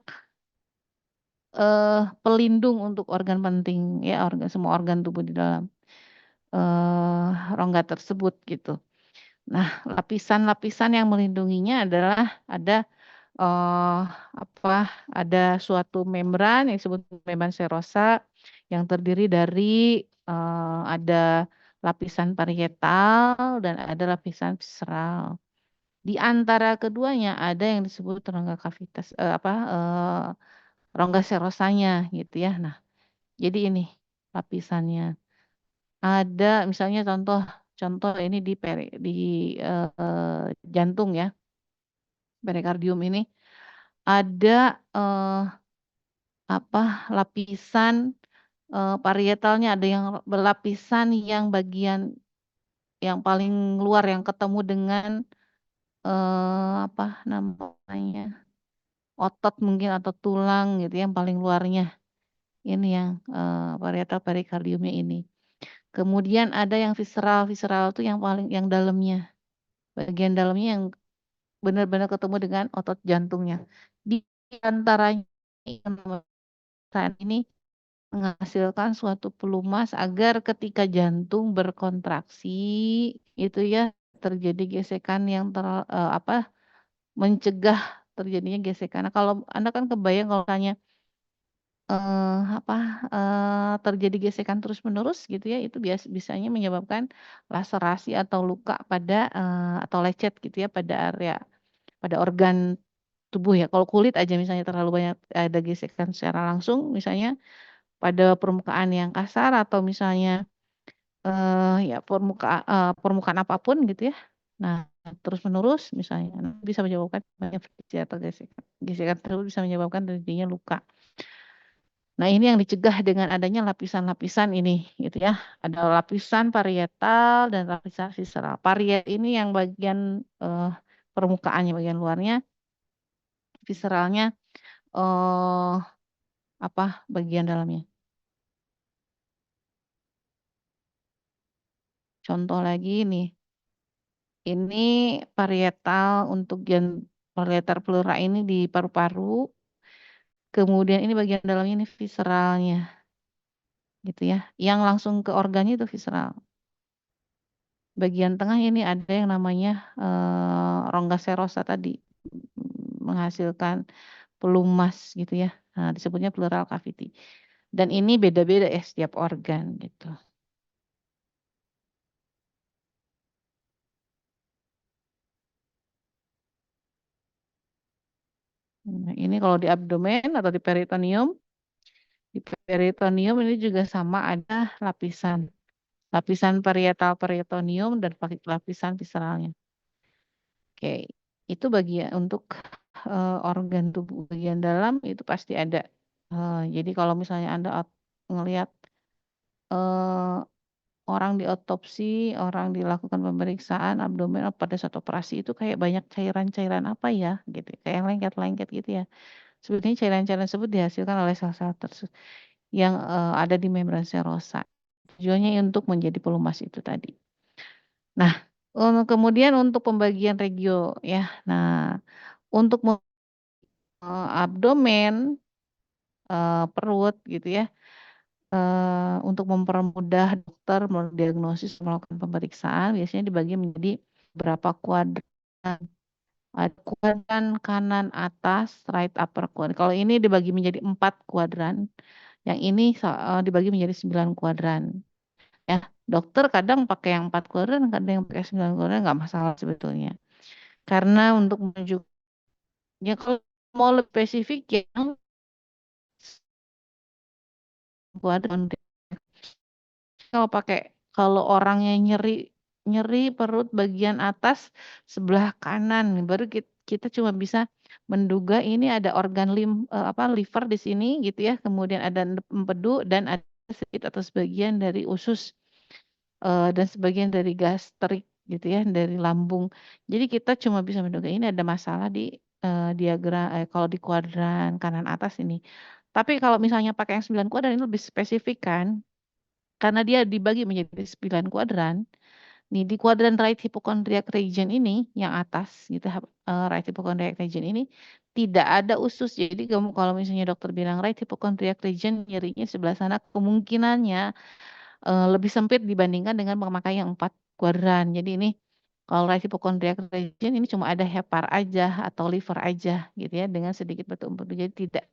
pelindung untuk organ penting ya, semua organ tubuh di dalam rongga tersebut gitu. Nah, lapisan-lapisan yang melindunginya adalah ada eh apa ada suatu membran yang disebut membran serosa yang terdiri dari ada lapisan parietal dan ada lapisan visceral. Di antara keduanya ada yang disebut rongga kavitas rongga serosanya gitu ya. Nah, jadi ini lapisannya. Ada misalnya contoh contoh ini di jantung ya, perikardium ini ada lapisan parietalnya, ada yang berlapisan yang bagian yang paling luar yang ketemu dengan apa namanya otot mungkin atau tulang gitu yang paling luarnya ini yang parietal perikardiumnya ini. Kemudian ada yang visceral, visceral itu yang paling yang dalamnya, bagian dalamnya yang benar-benar ketemu dengan otot jantungnya. Di antaranya yang saat ini menghasilkan suatu pelumas agar ketika jantung berkontraksi itu ya terjadi gesekan yang mencegah terjadinya gesekan. Nah, kalau Anda kan kebayang kalau tanya terjadi gesekan terus-menerus gitu ya, itu bisanya menyebabkan laserasi atau luka pada atau lecet gitu ya pada organ tubuh ya. Kalau kulit aja misalnya terlalu banyak ada gesekan secara langsung, misalnya pada permukaan yang kasar atau misalnya ya permukaan apapun gitu ya. Nah, terus-menerus misalnya bisa menyebabkan banyak friksi atau gesekan. Gesekan tersebut bisa menyebabkan terjadinya luka. Nah, ini yang dicegah dengan adanya lapisan-lapisan ini, gitu ya. Ada lapisan parietal dan lapisan visceral. Pariet ini yang bagian permukaannya, bagian luarnya. Visceralnya eh bagian dalamnya. Contoh lagi nih. Ini parietal untuk parietal pleura ini di paru-paru. Kemudian ini bagian dalamnya ini visceralnya. Gitu ya. Yang langsung ke organnya itu visceral. Bagian tengah ini ada yang namanya rongga serosa tadi menghasilkan pelumas gitu ya. Nah, disebutnya pleural cavity. Dan ini beda-beda ya setiap organ gitu. Nah, ini kalau di abdomen atau di peritoneum ini juga sama ada lapisan parietal peritoneum dan lapisan visceralnya. Oke, itu bagian untuk organ tubuh bagian dalam itu pasti ada. Jadi kalau misalnya Anda ngelihat orang diotopsi, orang dilakukan pemeriksaan abdomen pada saat operasi itu kayak banyak cairan-cairan apa ya gitu, kayak yang lengket-lengket gitu ya. Sebetulnya cairan-cairan tersebut dihasilkan oleh sel-sel yang ada di membran serosa. Tujuannya untuk menjadi pelumas itu tadi. Nah, kemudian untuk pembagian regio ya. Nah, untuk abdomen, perut gitu ya. Untuk mempermudah dokter mendiagnosis melakukan pemeriksaan biasanya dibagi menjadi berapa kuadran. Ada kuadran kanan atas, right upper quadrant. Kalau ini dibagi menjadi 4 kuadran, yang ini dibagi menjadi 9 kuadran. Ya, dokter kadang pakai yang 4 kuadran, kadang yang pakai 9 kuadran nggak masalah sebetulnya. Karena untuk menunjuknya kalau mau lebih spesifik yang kuadran kalau orangnya nyeri perut bagian atas sebelah kanan baru kita cuma bisa menduga ini ada organ liver di sini gitu ya, kemudian ada empedu dan ada sedikit atau sebagian dari usus dan sebagian dari gastrik gitu ya, dari lambung. Jadi kita cuma bisa menduga ini ada masalah di diagram kalau di kuadran kanan atas ini. Tapi kalau misalnya pakai yang 9 kuadran ini lebih spesifik kan, karena dia dibagi menjadi 9 kuadran. Nih di kuadran right hypochondriac region ini yang atas gitu right hypochondriac region ini tidak ada usus. Jadi kamu kalau misalnya dokter bilang right hypochondriac region nyerinya sebelah sana kemungkinannya lebih sempit dibandingkan dengan memakai yang 4 kuadran. Jadi ini Kalau right hypochondriac region ini cuma ada hepar aja atau liver aja gitu ya dengan sedikit batu empedu. Jadi tidak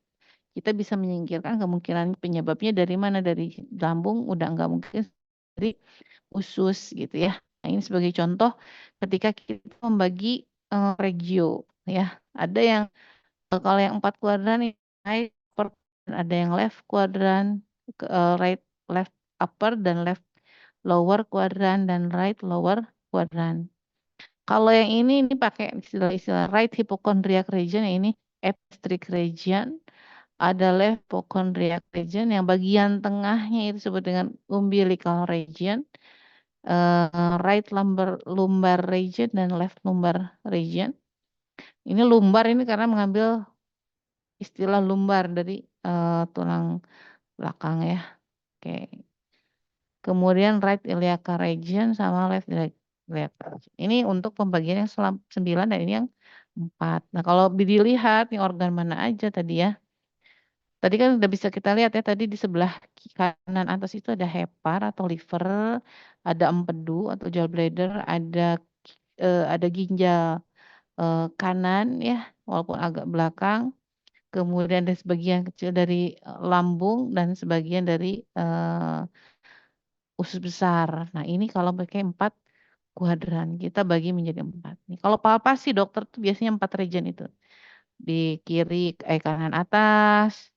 kita bisa menyingkirkan kemungkinan penyebabnya dari mana, dari lambung udah nggak mungkin dari usus gitu ya. Nah, ini sebagai contoh ketika kita membagi regio ya. Ada yang kalau yang 4 kuadran ini right upper, ada yang left kuadran, right left upper dan left lower kuadran dan right lower kuadran. Kalau yang ini pakai istilah-istilah right hypochondriac region, yang ini epigastric region, ada left hypochondriac region, yang bagian tengahnya itu disebut dengan umbilical region, right lumbar region dan left lumbar region. Ini lumbar ini karena mengambil istilah lumbar dari tulang belakang ya. Oke. Kemudian right iliacal region sama left iliacal region. Ini untuk pembagian yang 9 dan ini yang 4. Nah, kalau dilihat nih organ mana aja tadi ya. Tadi kan udah bisa kita lihat ya tadi di sebelah kanan atas itu ada hepar atau liver, ada empedu atau gallbladder, ada ginjal kanan ya, walaupun agak belakang. Kemudian ada sebagian kecil dari lambung dan sebagian dari usus besar. Nah, ini kalau pakai 4 kuadran, kita bagi menjadi 4. Nih, kalau palpasi dokter tuh biasanya 4 region itu. Di kiri, kanan atas,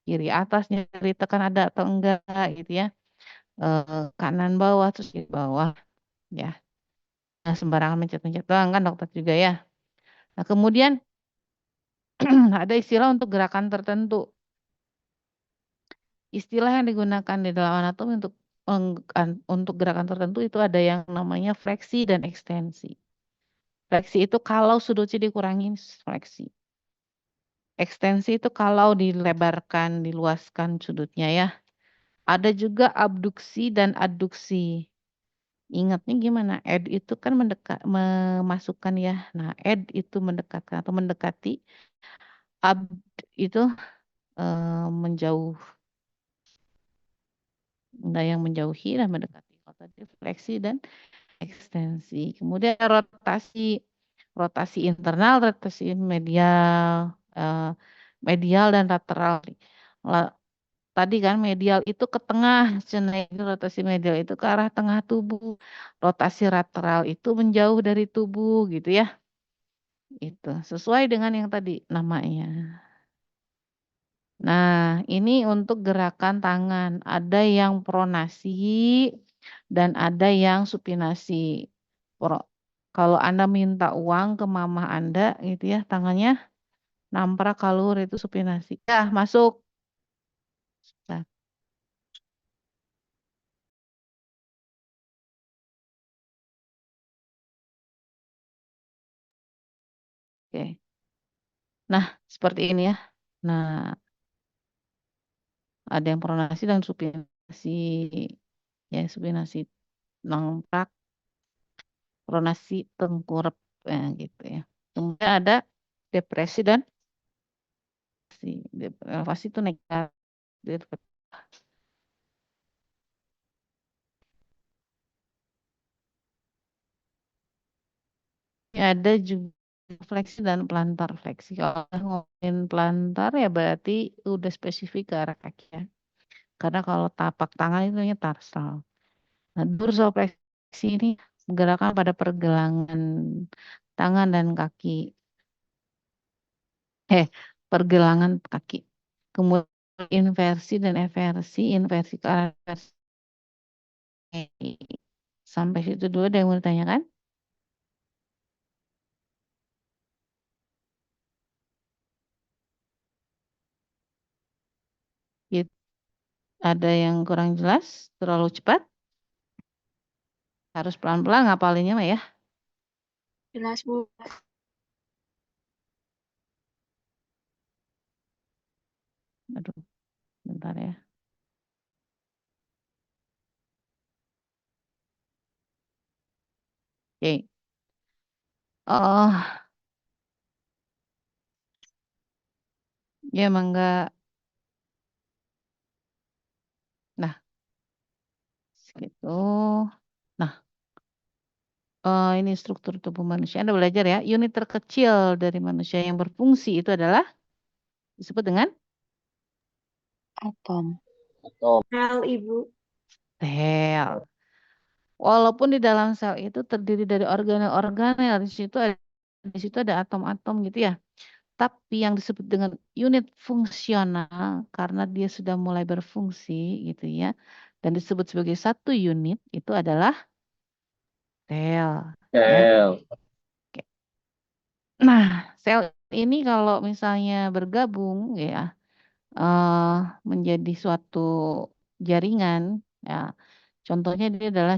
kiri atas nyeri tekan ada atau enggak gitu ya. Kanan bawah terus di bawah ya. Nah, sembarangan mencet-mencet doang kan dokter juga ya. Nah, kemudian ada istilah untuk gerakan tertentu. Istilah yang digunakan di dalam anatomi untuk gerakan tertentu itu ada yang namanya fleksi dan ekstensi. Fleksi itu kalau sudutnya dikurangi fleksi. Ekstensi itu kalau dilebarkan, diluaskan sudutnya ya. Ada juga abduksi dan adduksi. Ingatnya gimana? Ed itu kan memasukkan ya. Nah, ed itu mendekatkan atau mendekati. Abd itu menjauh. Enggak yang menjauhi dan mendekati. Kalau tadi fleksi dan ekstensi. Kemudian rotasi, rotasi internal, rotasi medial, medial dan lateral. Tadi kan medial itu ke tengah, itu rotasi medial itu ke arah tengah tubuh. Rotasi lateral itu menjauh dari tubuh gitu ya. Itu sesuai dengan yang tadi namanya. Nah, ini untuk gerakan tangan. Ada yang pronasi dan ada yang supinasi. Kalau Anda minta uang ke mama Anda gitu ya, tangannya namprak kalur itu supinasi. Ya, masuk. Nah, oke. Nah, seperti ini ya. Nah, ada yang pronasi dan supinasi. Ya, supinasi namprak, pronasi tengkurap gitu ya. Kemudian ada depresi dan elevasi itu negatif. Ada juga fleksi dan plantar fleksi. Kalau udah ngomongin plantar ya berarti udah spesifik ke arah kaki ya. Karena kalau tapak tangan itu namanya tarsal. Nah, dorsal fleksi ini gerakan pada pergelangan tangan dan kaki. Pergelangan kaki. Kemudian inversi dan eversi, inversi ke arah eversi. Sampai situ dulu ada yang mau ditanyakan? Gitu. Ada yang kurang jelas, terlalu cepat? Harus pelan-pelan ngapalinnya mah ya. Jelas, Bu. Aduh, bentar ya. Oke. Oh, ya emang enggak. Nah, segitu. Nah, ini struktur tubuh manusia. Anda belajar ya, unit terkecil dari manusia yang berfungsi itu adalah disebut dengan Atom. Sel, Ibu. sel. Walaupun di dalam sel itu terdiri dari organel-organel, di situ ada atom-atom gitu ya. Tapi yang disebut dengan unit fungsional karena dia sudah mulai berfungsi gitu ya. Dan disebut sebagai satu unit itu adalah sel ya. Oke. Nah, sel ini kalau misalnya bergabung ya eh, menjadi suatu jaringan ya. Contohnya dia adalah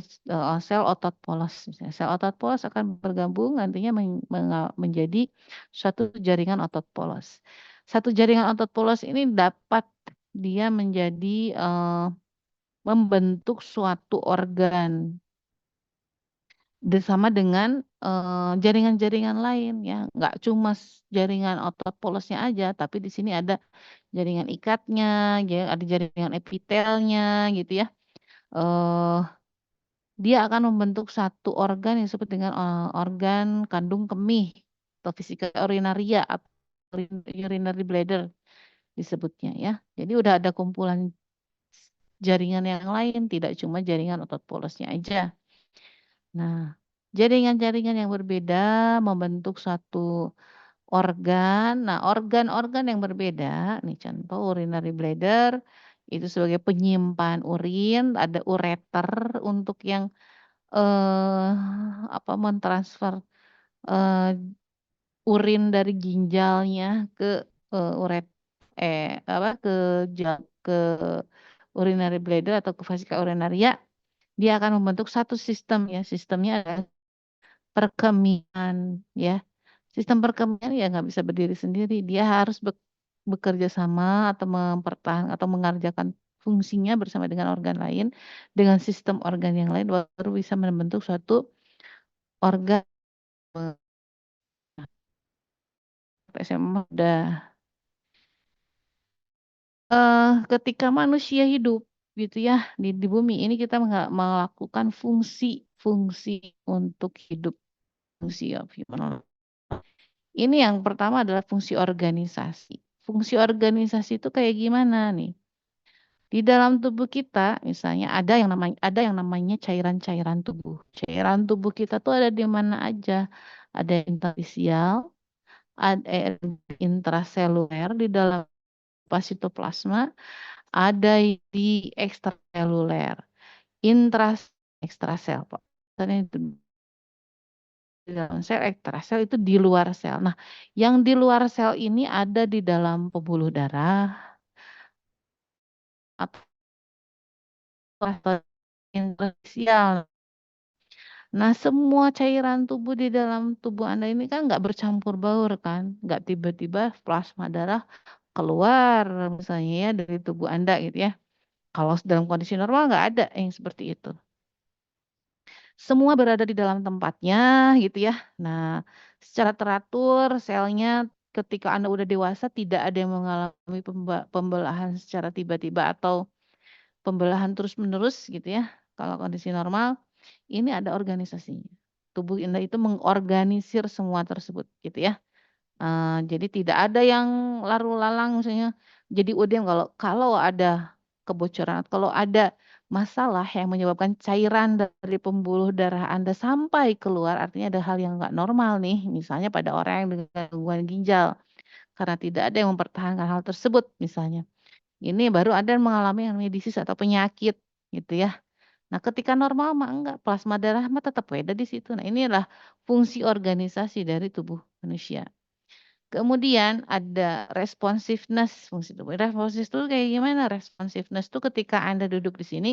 sel otot polos. Misalnya. Sel otot polos akan bergabung nantinya menjadi suatu jaringan otot polos. Satu jaringan otot polos ini dapat dia menjadi eh, membentuk suatu organ bersama dengan jaringan-jaringan lain ya. Nggak cuma jaringan otot polosnya aja, tapi di sini ada jaringan ikatnya, ya, ada jaringan epitelnya gitu ya. Eh dia akan membentuk satu organ yang disebut dengan organ kandung kemih atau vesika urinaria atau urinary bladder disebutnya ya. Jadi udah ada kumpulan jaringan yang lain, tidak cuma jaringan otot polosnya aja. Nah, jaringan-jaringan yang berbeda membentuk suatu organ. Nah, organ-organ yang berbeda, nih contoh urinary bladder itu sebagai penyimpan urin, ada ureter untuk yang apa mentransfer eh, urin dari ginjalnya ke uret apa ke urinary bladder atau ke vesika urinaria, dia akan membentuk satu sistem ya. Sistemnya adalah perkemihan ya. Sistem perkemihan ya nggak bisa berdiri sendiri. Dia harus bekerja sama atau mempertahankan atau mengerjakan fungsinya bersama dengan organ lain, dengan sistem organ yang lain baru bisa membentuk suatu organ. SMA udah ketika manusia hidup gitu ya di bumi ini kita melakukan fungsi-fungsi untuk hidup, fungsi of human life. Ini yang pertama adalah fungsi organisasi. Fungsi organisasi itu kayak gimana nih? Di dalam tubuh kita misalnya ada yang namanya cairan-cairan tubuh. Cairan tubuh kita tuh ada di mana aja? Ada interstisial, ada intraseluler di dalam sitoplasma, ada di ekstraseluler, intras ekstrasel, Pak. Misalnya itu di dalam sel, ekstrasel itu di luar sel. Nah, yang di luar sel ini ada di dalam pembuluh darah atau interstisial. Nah, semua cairan tubuh di dalam tubuh Anda ini kan nggak bercampur baur kan, nggak tiba-tiba plasma darah keluar misalnya ya dari tubuh Anda gitu ya. Kalau dalam kondisi normal nggak ada yang seperti itu. Semua berada di dalam tempatnya gitu ya. Nah, secara teratur selnya ketika Anda udah dewasa tidak ada yang mengalami pembelahan secara tiba-tiba atau pembelahan terus-menerus gitu ya. Kalau kondisi normal, ini ada organisasinya. Tubuh Anda itu mengorganisir semua tersebut gitu ya. Jadi tidak ada yang lalu lalang misalnya jadi UDM kalau kalau ada kebocoran, kalau ada masalah yang menyebabkan cairan dari pembuluh darah Anda sampai keluar, artinya ada hal yang nggak normal nih, misalnya pada orang yang dengan gangguan ginjal, karena tidak ada yang mempertahankan hal tersebut misalnya. Ini baru ada yang mengalami yang namanya disease atau penyakit gitu ya. Nah, ketika normal mah enggak, plasma darah mah tetap beda di situ. Nah, inilah fungsi organisasi dari tubuh manusia. Kemudian ada responsiveness fungsi tubuh. Responsiveness itu kayak gimana? Responsiveness itu ketika Anda duduk di sini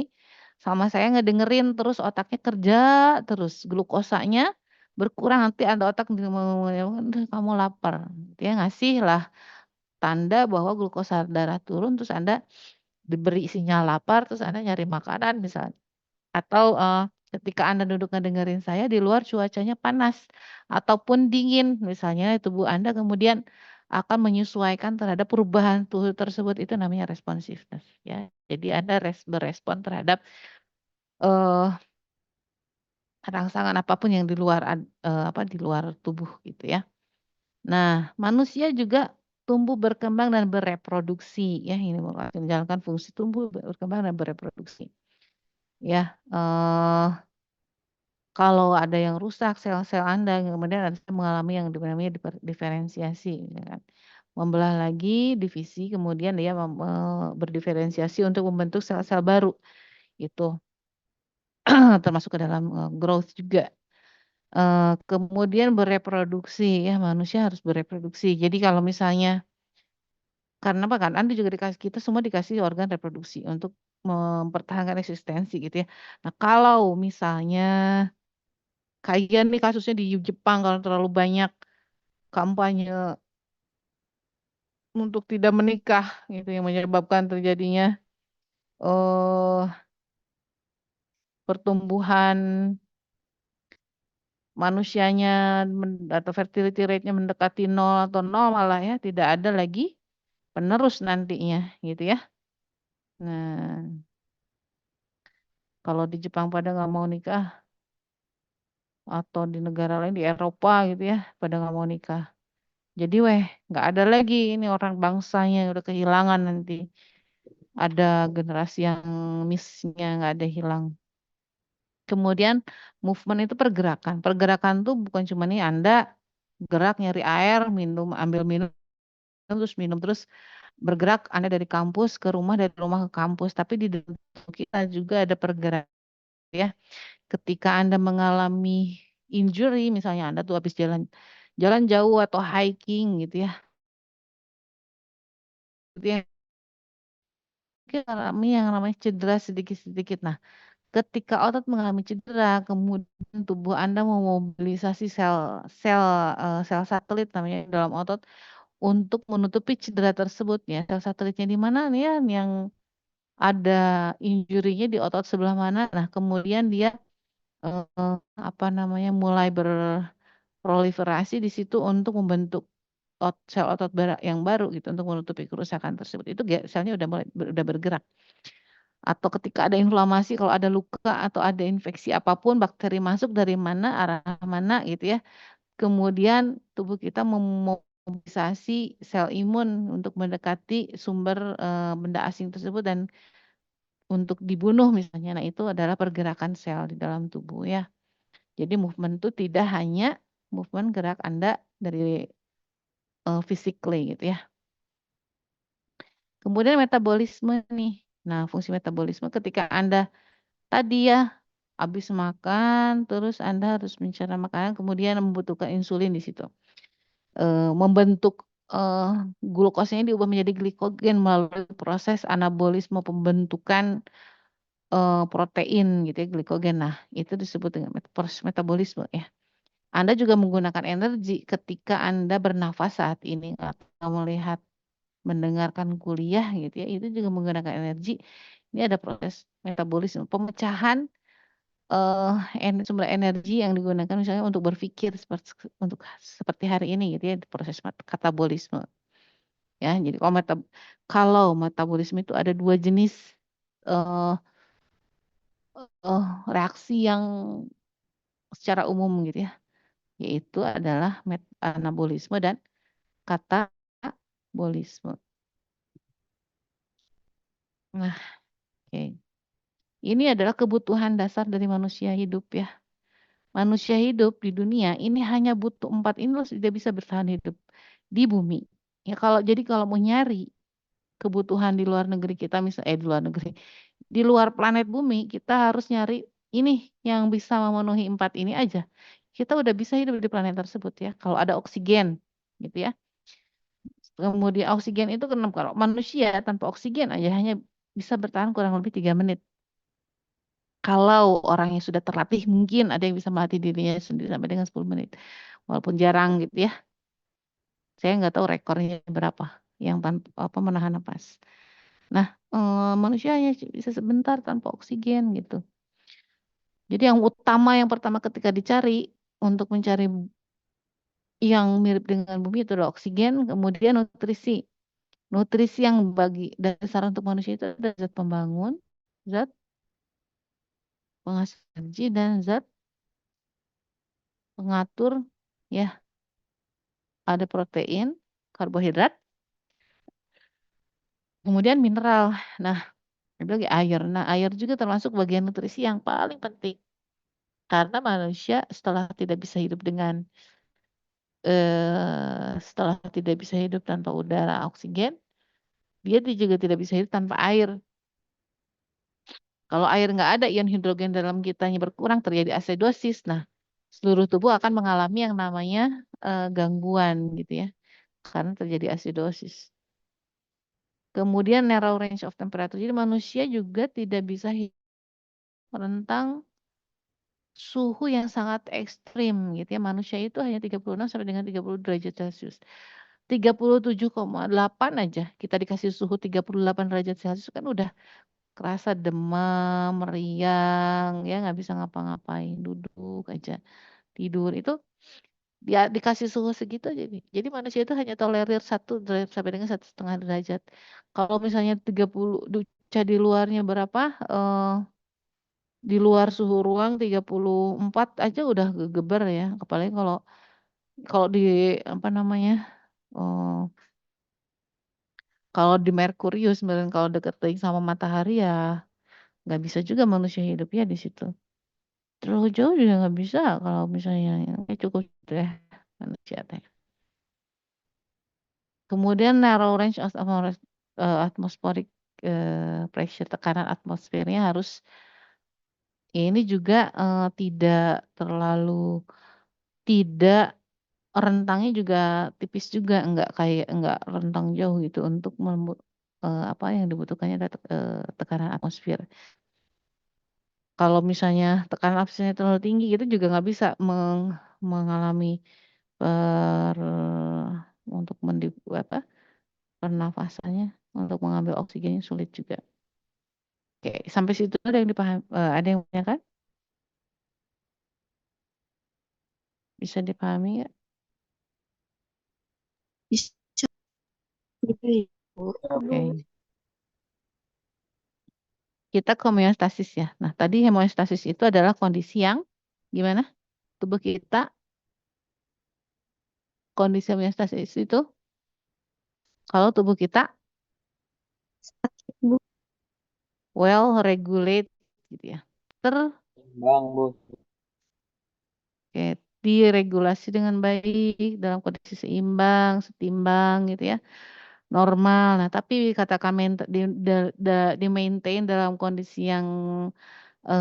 sama saya ngedengerin terus otaknya kerja terus glukosanya berkurang nanti ada otak kamu lapar. Dia ngasih lah tanda bahwa glukosa darah turun terus Anda diberi sinyal lapar terus Anda nyari makanan misalnya. Atau ketika Anda duduk ngedengerin saya di luar cuacanya panas ataupun dingin, misalnya tubuh Anda kemudian akan menyesuaikan terhadap perubahan suhu tersebut itu namanya responsiveness ya. Jadi Anda berespon terhadap eh, rangsangan apapun yang di luar di luar tubuh gitu ya. Nah, manusia juga tumbuh berkembang dan bereproduksi ya, ini menjalankan fungsi tumbuh berkembang dan bereproduksi. Ya, kalau ada yang rusak sel-sel Anda, kemudian Anda mengalami yang namanya diferensiasi, ya kan. Membelah lagi, divisi, kemudian dia berdiferensiasi untuk membentuk sel-sel baru, itu termasuk ke dalam growth juga. Kemudian bereproduksi, ya manusia harus bereproduksi. Jadi kalau misalnya karena apa kan, Anda juga kita semua dikasih organ reproduksi untuk mempertahankan eksistensi gitu ya. Nah kalau misalnya kayak nih kasusnya di Jepang kalau terlalu banyak kampanye untuk tidak menikah gitu yang menyebabkan terjadinya eh pertumbuhan manusianya atau fertility rate-nya mendekati 0 atau 0 malah ya, tidak ada lagi penerus nantinya gitu ya. Nah, kalau di Jepang pada nggak mau nikah atau di negara lain di Eropa gitu ya, pada nggak mau nikah. Jadi nggak ada lagi ini orang bangsanya udah kehilangan nanti. Ada generasi yang miss-nya nggak ada hilang. Kemudian movement itu pergerakan. Pergerakan tuh bukan cuma nih Anda gerak nyari air, minum, ambil minum, terus bergerak Anda dari kampus ke rumah, dari rumah ke kampus. Tapi di dalam tubuh kita juga ada pergerakan ya. Ketika Anda mengalami injury, misalnya Anda tuh habis jalan jauh atau hiking gitu ya. Gitu ya. Mengalami yang namanya cedera sedikit-sedikit. Nah, ketika otot mengalami cedera, kemudian tubuh Anda memobilisasi sel satelit namanya dalam otot untuk menutupi cedera tersebut ya. Sel satelitnya di mana nih ya, yang ada injurinya di otot sebelah mana. Nah, kemudian dia mulai berproliferasi di situ untuk membentuk sel otot yang baru gitu untuk menutupi kerusakan tersebut. Itu selnya udah bergerak. Atau ketika ada inflamasi, kalau ada luka atau ada infeksi apapun, bakteri masuk dari mana, arah mana gitu ya. Kemudian tubuh kita memobilisasi sel imun untuk mendekati sumber benda asing tersebut dan untuk dibunuh misalnya. Nah, itu adalah pergerakan sel di dalam tubuh ya. Jadi movement itu tidak hanya movement gerak Anda dari physically gitu ya. Kemudian metabolisme nih. Nah, fungsi metabolisme ketika Anda tadi ya habis makan, terus Anda harus mencerna makanan, kemudian membutuhkan insulin di situ. Membentuk glukosanya diubah menjadi glikogen melalui proses anabolisme pembentukan protein gitu ya, glikogen. Nah, itu disebut dengan proses metabolisme ya. Anda juga menggunakan energi ketika Anda bernafas saat ini atau melihat, mendengarkan kuliah gitu ya, itu juga menggunakan energi. Ini ada proses metabolisme, pemecahan sumber energi yang digunakan misalnya untuk berpikir seperti hari ini gitu ya, proses katabolisme. Ya, jadi kalau metabolisme itu ada dua jenis eh, reaksi yang secara umum gitu ya, yaitu adalah anabolisme dan katabolisme. Nah, oke. Ini adalah kebutuhan dasar dari manusia hidup ya. Manusia hidup di dunia ini hanya butuh 4 ini loh sudah bisa bertahan hidup di bumi. Ya kalau mau nyari kebutuhan di luar negeri kita di luar negeri, di luar planet bumi kita harus nyari ini yang bisa memenuhi 4 ini aja. Kita udah bisa hidup di planet tersebut ya. Kalau ada oksigen gitu ya. Kemudian oksigen itu kenapa kalau manusia tanpa oksigen aja hanya bisa bertahan kurang lebih 3 menit. Kalau orang yang sudah terlatih mungkin ada yang bisa melatih dirinya sendiri sampai dengan 10 menit. Walaupun jarang gitu ya. Saya nggak tahu rekornya berapa yang tanpa menahan napas. Nah, manusia hanya bisa sebentar tanpa oksigen gitu. Jadi yang utama yang pertama ketika dicari untuk mencari yang mirip dengan bumi itu adalah oksigen, kemudian nutrisi. Nutrisi yang bagi dasar untuk manusia itu ada zat pembangun, zat penghasil energi, dan zat pengatur ya, ada protein, karbohidrat, kemudian mineral. Nah, ada lagi air. Nah, air juga termasuk bagian nutrisi yang paling penting. Karena manusia setelah tidak bisa hidup tanpa udara, oksigen, dia juga tidak bisa hidup tanpa air. Kalau air nggak ada, ion hidrogen dalam kitanya berkurang, terjadi acidosis. Nah, seluruh tubuh akan mengalami yang namanya gangguan gitu ya, karena terjadi acidosis. Kemudian narrow range of temperature. Jadi manusia juga tidak bisa hidup rentang suhu yang sangat ekstrim gitu ya. Manusia itu hanya 36 sampai dengan 30 derajat Celcius. 37,8 aja kita dikasih suhu 38 derajat Celcius kan udah kerasa demam, meriang, ya nggak bisa ngapa-ngapain, duduk aja, tidur. Itu dia dikasih suhu segitu aja nih. Jadi manusia itu hanya tolerir 1 derajat sampai dengan 1,5 derajat. Kalau misalnya 30 di luarnya berapa? Di luar suhu ruang 34 aja udah geger ya. Apalagi kalau kalau di apa namanya? eh, kalau di Merkurius, kalau deket sama matahari ya nggak bisa juga manusia hidup ya di situ. Terlalu jauh juga nggak bisa kalau misalnya ya cukup deh manusia teh. Kemudian narrow range of atmospheric pressure, tekanan atmosfernya harus ini juga tidak rentangnya juga tipis juga, enggak rentang jauh gitu untuk apa yang dibutuhkannya adalah tekanan atmosfer. Kalau misalnya tekanan atmosfernya terlalu tinggi itu juga nggak bisa mengalami per untuk apa pernafasannya, untuk mengambil oksigennya sulit juga. Oke, sampai situ ada yang dipahami, ada yang punya kan? Bisa dipahami ya? Bisa gitu ya, Bu. Oke. Kita ke homeostasis ya. Nah, tadi homeostasis itu adalah kondisi yang gimana? Tubuh kita, kondisi homeostasis itu kalau tubuh kita Bu. well regulate gitu ya. Bang, Bu. Oke, diregulasi dengan baik dalam kondisi seimbang, setimbang gitu ya. Normal. Nah, tapi katakan di maintain dalam kondisi yang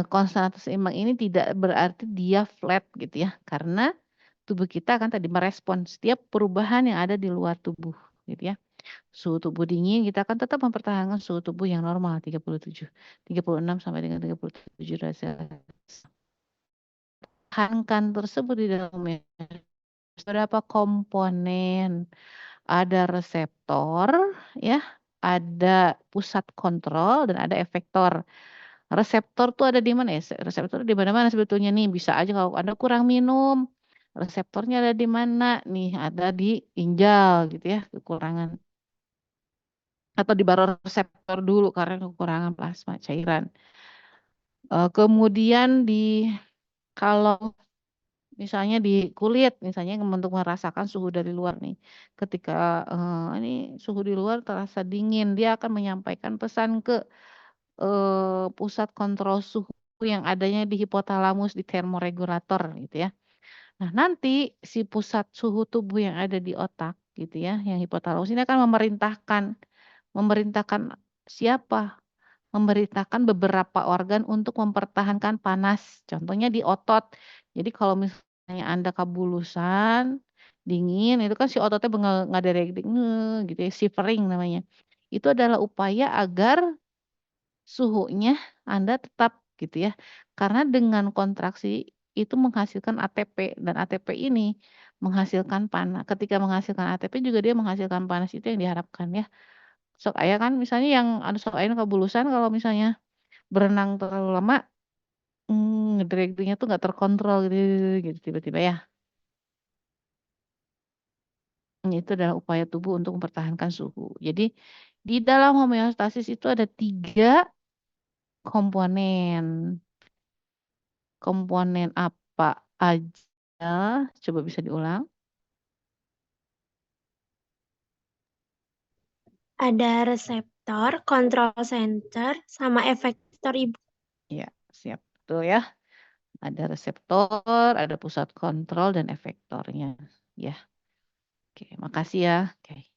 konstan atau seimbang ini tidak berarti dia flat gitu ya. Karena tubuh kita akan tadi merespon setiap perubahan yang ada di luar tubuh gitu ya. Suhu tubuh dingin kita akan tetap mempertahankan suhu tubuh yang normal 36 sampai dengan 37 derajat. Tahankan tersebut di dalamnya beberapa komponen, ada reseptor ya, ada pusat kontrol dan ada efektor. Reseptor tuh ada di mana ya? Reseptor di mana-mana sebetulnya nih. Bisa aja kalau Anda kurang minum, reseptornya ada di mana? Nih, ada di ginjal gitu ya, kekurangan. Atau di baroreseptor dulu karena kekurangan plasma cairan. Kemudian kalau misalnya di kulit, misalnya untuk merasakan suhu dari luar nih. Ketika ini suhu di luar terasa dingin, dia akan menyampaikan pesan ke pusat kontrol suhu yang adanya di hipotalamus di termoregulator gitu ya. Nah, nanti si pusat suhu tubuh yang ada di otak gitu ya, yang hipotalamus ini akan memerintahkan siapa? Memerintahkan beberapa organ untuk mempertahankan panas. Contohnya di otot. Jadi kalau misalnya Anda kabulusan, dingin, itu kan si ototnya ngaderek gitu ya, shivering namanya. Itu adalah upaya agar suhunya Anda tetap gitu ya. Karena dengan kontraksi itu menghasilkan ATP dan ATP ini menghasilkan panas. Ketika menghasilkan ATP juga dia menghasilkan panas itu yang diharapkan ya. Sok ayah kan misalnya yang ada sok ayah kabulusan kalau misalnya berenang terlalu lama ngedregnya tuh nggak terkontrol gitu, gitu tiba-tiba ya. Itu adalah upaya tubuh untuk mempertahankan suhu. Jadi di dalam homeostasis itu ada 3 komponen. Komponen apa aja? Ya, coba bisa diulang. Ada reseptor, control center, sama efektor Ibu. Ya, siap. Betul ya. Ada reseptor, ada pusat kontrol dan efektornya. Ya, oke. Makasih ya. Oke.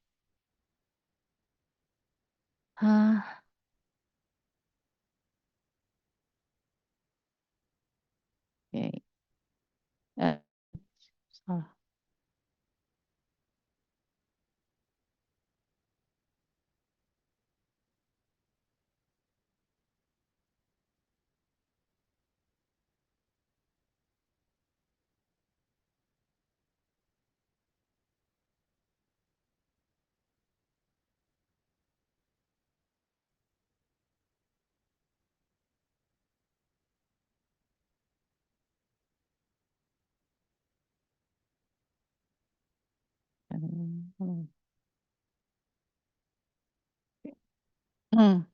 Hah, oke. Eh, salah. Hmm. Hmm.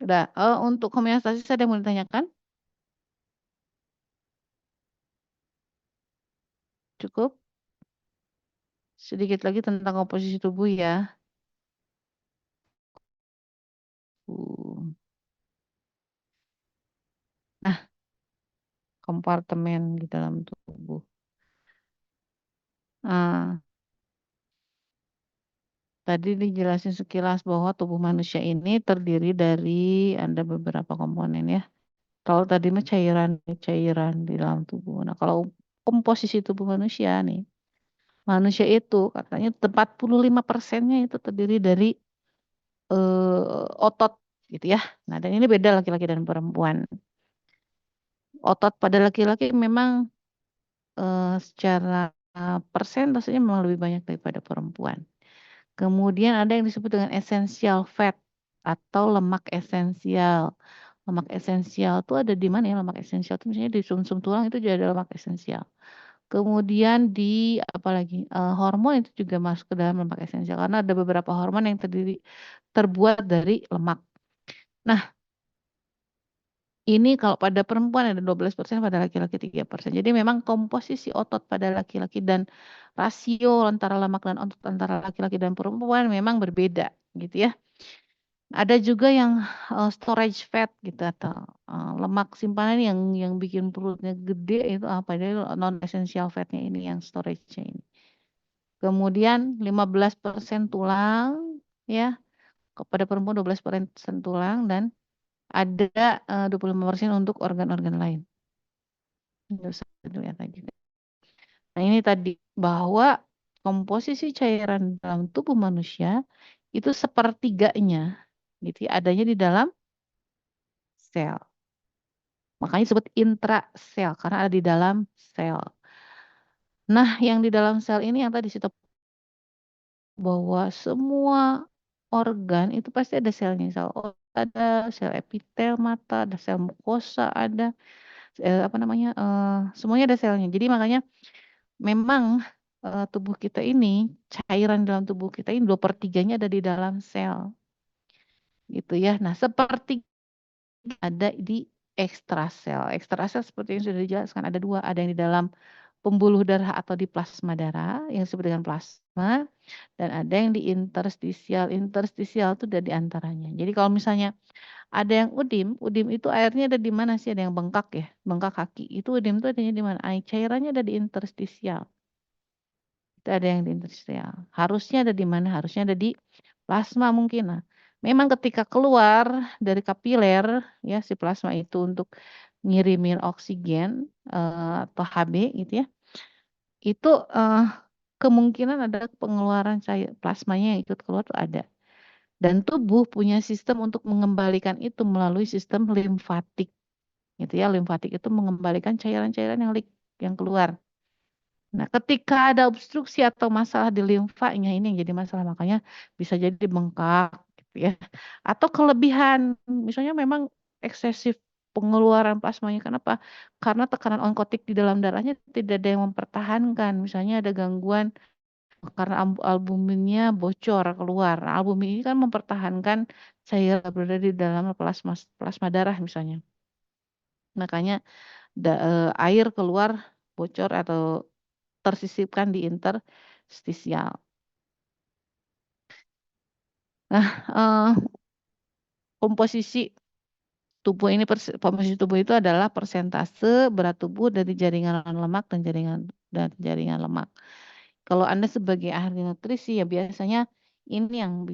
Udah. Untuk homeostasis ada yang mau ditanyakan? Cukup? Sedikit lagi tentang komposisi tubuh ya. Uh. Nah, kompartemen di dalam tubuh. Ah, tadi dijelasin sekilas bahwa tubuh manusia ini terdiri dari ada beberapa komponen ya. Kalau tadi mah cairan di dalam tubuh. Nah, kalau komposisi tubuh manusia nih, manusia itu katanya 45%-nya itu terdiri dari otot gitu ya. Nah, dan ini beda laki-laki dan perempuan. Otot pada laki-laki memang secara persentasenya memang lebih banyak daripada perempuan. Kemudian ada yang disebut dengan essential fat atau lemak esensial. Lemak esensial itu ada di mana ya? Lemak esensial itu misalnya di sumsum tulang itu juga ada lemak esensial. Kemudian di apalagi hormon itu juga masuk ke dalam lemak esensial karena ada beberapa hormon yang terbuat dari lemak. Nah, ini kalau pada perempuan ada 12%, pada laki-laki 3%. Jadi memang komposisi otot pada laki-laki dan rasio antara lemak dan otot antara laki-laki dan perempuan memang berbeda gitu ya. Ada juga yang storage fat gitu atau lemak simpanan yang bikin perutnya gede itu apa? Jadi non essential fatnya ini yang storage-nya ini. Kemudian 15% tulang ya. Kepada perempuan 12% tulang dan ada 25% untuk organ-organ lain. Bisa dilihat lagi. Nah, ini tadi bahwa komposisi cairan dalam tubuh manusia itu sepertiganya gitu ya, adanya di dalam sel. Makanya disebut intrasel karena ada di dalam sel. Nah, yang di dalam sel ini yang tadi kita bahwa semua organ itu pasti ada selnya. Sel otak ada, sel epitel mata, ada sel mukosa ada, apa namanya? Semuanya ada selnya. Jadi makanya memang tubuh kita ini, cairan dalam tubuh kita ini 2/3-nya ada di dalam sel. Gitu ya. Nah, seperti ada di ekstrasel. Ekstrasel seperti yang sudah dijelaskan ada dua, ada yang di dalam pembuluh darah atau di plasma darah yang disebut dengan plasma dan ada yang di interstisial. Interstisial itu ada di antaranya. Jadi kalau misalnya ada yang udim itu airnya ada di mana sih? Ada yang bengkak ya, bengkak kaki. Itu udim itu adanya di mana? Air cairannya ada di interstisial. Itu ada yang di interstisial. Harusnya ada di mana? Harusnya ada di plasma mungkin. Nah, memang ketika keluar dari kapiler ya si plasma itu untuk ngirimin oksigen atau Hb gitu ya. Itu kemungkinan ada pengeluaran cair plasmanya yang ikut keluar tuh ada. Dan tubuh punya sistem untuk mengembalikan itu melalui sistem limfatik. Gitu ya, limfatik itu mengembalikan cairan-cairan yang keluar. Nah, ketika ada obstruksi atau masalah di limfanya ini yang jadi masalah, makanya bisa jadi bengkak gitu ya. Atau kelebihan, misalnya memang eksesif pengeluaran plasmanya. Kenapa? Karena tekanan onkotik di dalam darahnya tidak ada yang mempertahankan. Misalnya ada gangguan karena albuminnya bocor keluar. Nah, albumin ini kan mempertahankan cairan berada di dalam plasma plasma darah misalnya. Makanya air keluar bocor atau tersisipkan di interstisial. Nah, komposisi tubuh ini komposisi tubuh itu adalah persentase berat tubuh dari jaringan lemak dan jaringan lemak. Kalau Anda sebagai ahli nutrisi ya biasanya ini yang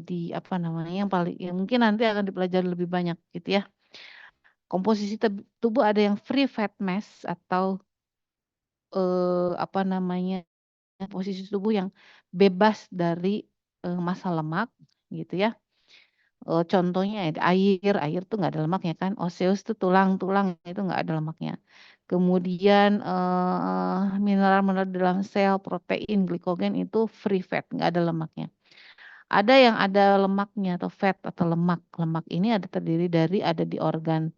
di apa namanya yang mungkin nanti akan dipelajari lebih banyak gitu ya. Komposisi tubuh ada yang free fat mass atau apa namanya posisi tubuh yang bebas dari massa lemak gitu ya. Contohnya air tuh nggak ada lemaknya kan. Oseus tuh tulang itu nggak ada lemaknya. Kemudian mineral-mineral dalam sel, protein, glikogen itu free fat, nggak ada lemaknya. Ada yang ada lemaknya atau fat atau lemak. Lemak ini terdiri dari ada di organ,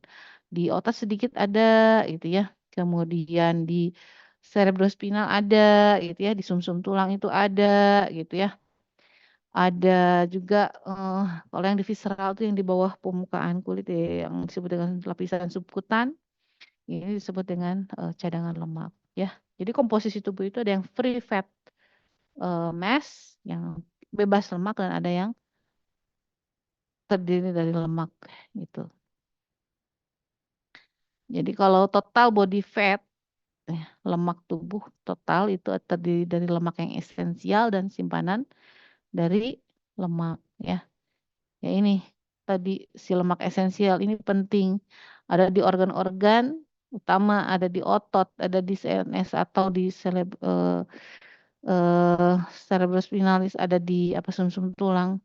di otak sedikit ada gitu ya. Kemudian di cerebrospinal ada gitu ya, di sumsum tulang itu ada gitu ya. Ada juga kalau yang di visceral itu yang di bawah permukaan kulit ya, yang disebut dengan lapisan subkutan, ini disebut dengan cadangan lemak ya. Jadi komposisi tubuh itu ada yang free fat mass yang bebas lemak dan ada yang terdiri dari lemak gitu. Jadi kalau total body fat lemak tubuh total itu terdiri dari lemak yang esensial dan simpanan dari lemak ya. Ya ini tadi si lemak esensial ini penting. Ada di organ-organ utama, ada di otot, ada di CNS atau di cerebrospinalis, ada di apa sumsum tulang.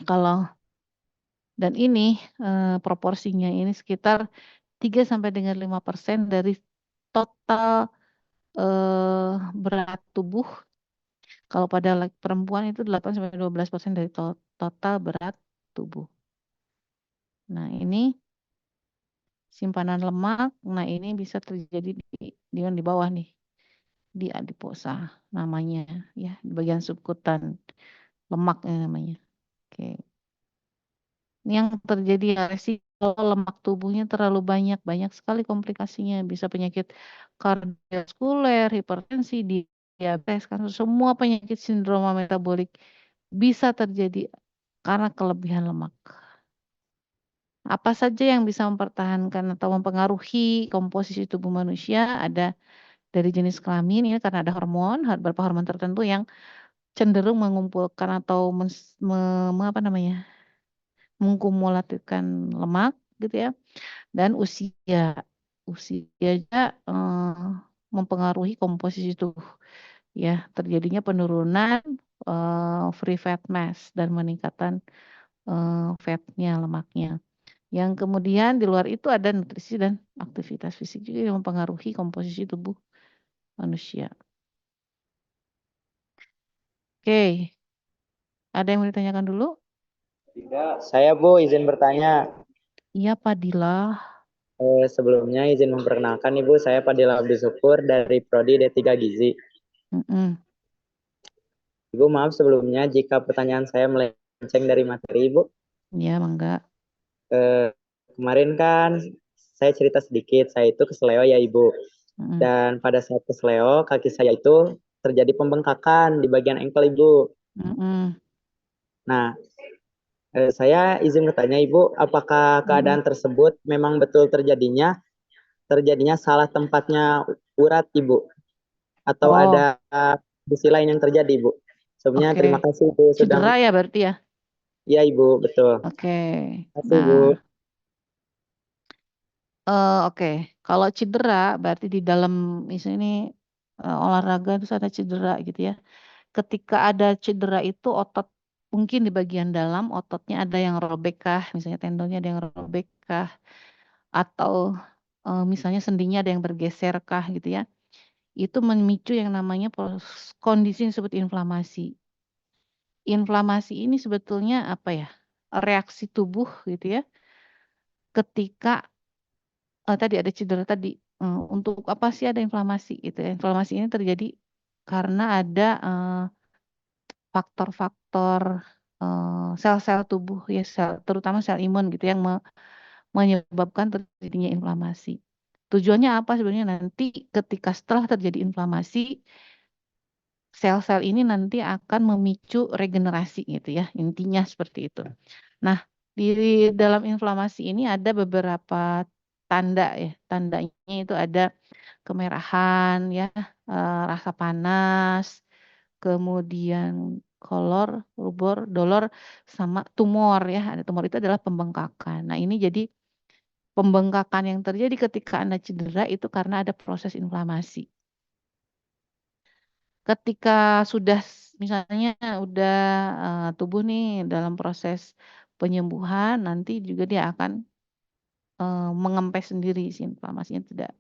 Kalau dan ini proporsinya ini sekitar 3 sampai dengan 5% dari total berat tubuh. Kalau pada perempuan itu 8 sampai 12% dari total berat tubuh. Nah, ini simpanan lemak. Nah, ini bisa terjadi di bawah nih, di adiposa namanya ya, di bagian subkutan lemak namanya. Oke. Ini yang terjadi resiko lemak tubuhnya terlalu banyak sekali komplikasinya, bisa penyakit kardiovaskuler, hipertensi, diabetes, kan semua penyakit sindroma metabolik bisa terjadi karena kelebihan lemak. Apa saja yang bisa mempertahankan atau mempengaruhi komposisi tubuh manusia? Ada dari jenis kelamin ini karena ada beberapa hormon tertentu yang cenderung mengumpulkan atau mengkumulatifkan lemak gitu ya. Dan usia juga mempengaruhi komposisi tubuh ya, terjadinya penurunan free fat mass dan meningkatan fatnya, lemaknya. Yang kemudian di luar itu ada nutrisi dan aktivitas fisik juga yang mempengaruhi komposisi tubuh manusia. Oke, ada yang mau ditanyakan dulu? Tidak, saya Bu izin bertanya. Iya, Pak Dila. Sebelumnya izin memperkenalkan Ibu, saya Padilla Abdul Syukur dari Prodi D3 Gizi. Ibu maaf sebelumnya jika pertanyaan saya melenceng dari materi Ibu. Iya, mangga. Kemarin kan saya cerita sedikit, saya itu kesleo ya Ibu. Dan pada saat kesleo, kaki saya itu terjadi pembengkakan di bagian ankle Ibu. Nah, saya izin bertanya Ibu, apakah keadaan tersebut memang betul terjadinya salah tempatnya urat Ibu? Atau ada kondisi lain yang terjadi Ibu? Sebelumnya terima kasih Ibu sudah. Cedera ya berarti ya? Iya Ibu, betul. Oke. Terima kasih Ibu. Oke, kalau cedera berarti di dalam misalnya ini olahraga terus ada cedera gitu ya. Ketika ada cedera itu otot mungkin di bagian dalam ototnya ada yang robek kah, misalnya tendonnya ada yang robek kah, atau misalnya sendinya ada yang bergeser kah gitu ya. Itu memicu yang namanya kondisi yang disebut inflamasi. Inflamasi ini sebetulnya apa ya? Reaksi tubuh gitu ya. Ketika tadi ada cedera tadi. Untuk apa sih ada inflamasi gitu ya? Inflamasi ini terjadi karena ada faktor-faktor sel-sel tubuh ya, terutama sel imun gitu yang menyebabkan terjadinya inflamasi. Tujuannya apa sebenarnya? Nanti ketika setelah terjadi inflamasi, sel-sel ini nanti akan memicu regenerasi gitu ya. Intinya seperti itu. Nah, di dalam inflamasi ini ada beberapa tanda ya. Tandanya itu ada kemerahan ya, rasa panas, kemudian kolor, rubor, dolor, sama tumor ya. Ada tumor itu adalah pembengkakan. Nah, ini jadi pembengkakan yang terjadi ketika Anda cedera itu karena ada proses inflamasi. Ketika sudah misalnya udah tubuh nih dalam proses penyembuhan, nanti juga dia akan mengempes sendiri si inflamasinya tidak.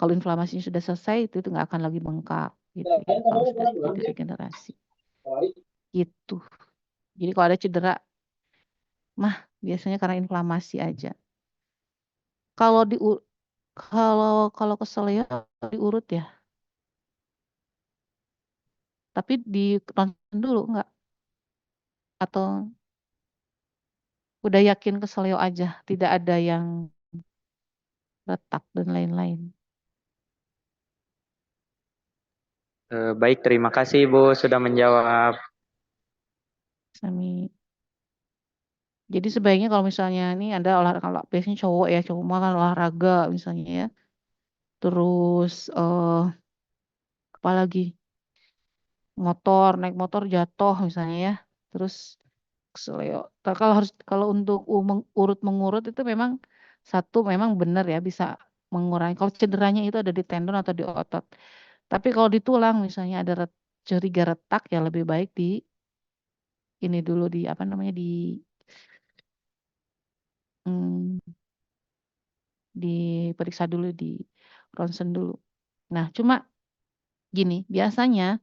Kalau inflamasinya sudah selesai itu nggak akan lagi bengkak gitu ya. Kalau sudah terjadi regenerasi gitu. Jadi kalau ada cedera mah biasanya karena inflamasi aja. Kalau di kalau keselio diurut ya, tapi di ronsen dulu nggak atau udah yakin keselio aja, tidak ada yang retak dan lain-lain. Baik, terima kasih Ibu sudah menjawab. Sami. Jadi sebaiknya kalau misalnya ini ada olahraga, kalau biasanya cowok ya, cowok mah kan olahraga misalnya ya. Terus apalagi naik motor jatuh misalnya ya. Terus keseleo. Kalau untuk urut mengurut itu memang satu memang benar ya bisa mengurangi. Kalau cederanya itu ada di tendon atau di otot. Tapi kalau di tulang misalnya ada curiga retak ya lebih baik di ini dulu di apa namanya hmm, diperiksa dulu di ronsen dulu. Nah, cuma gini, biasanya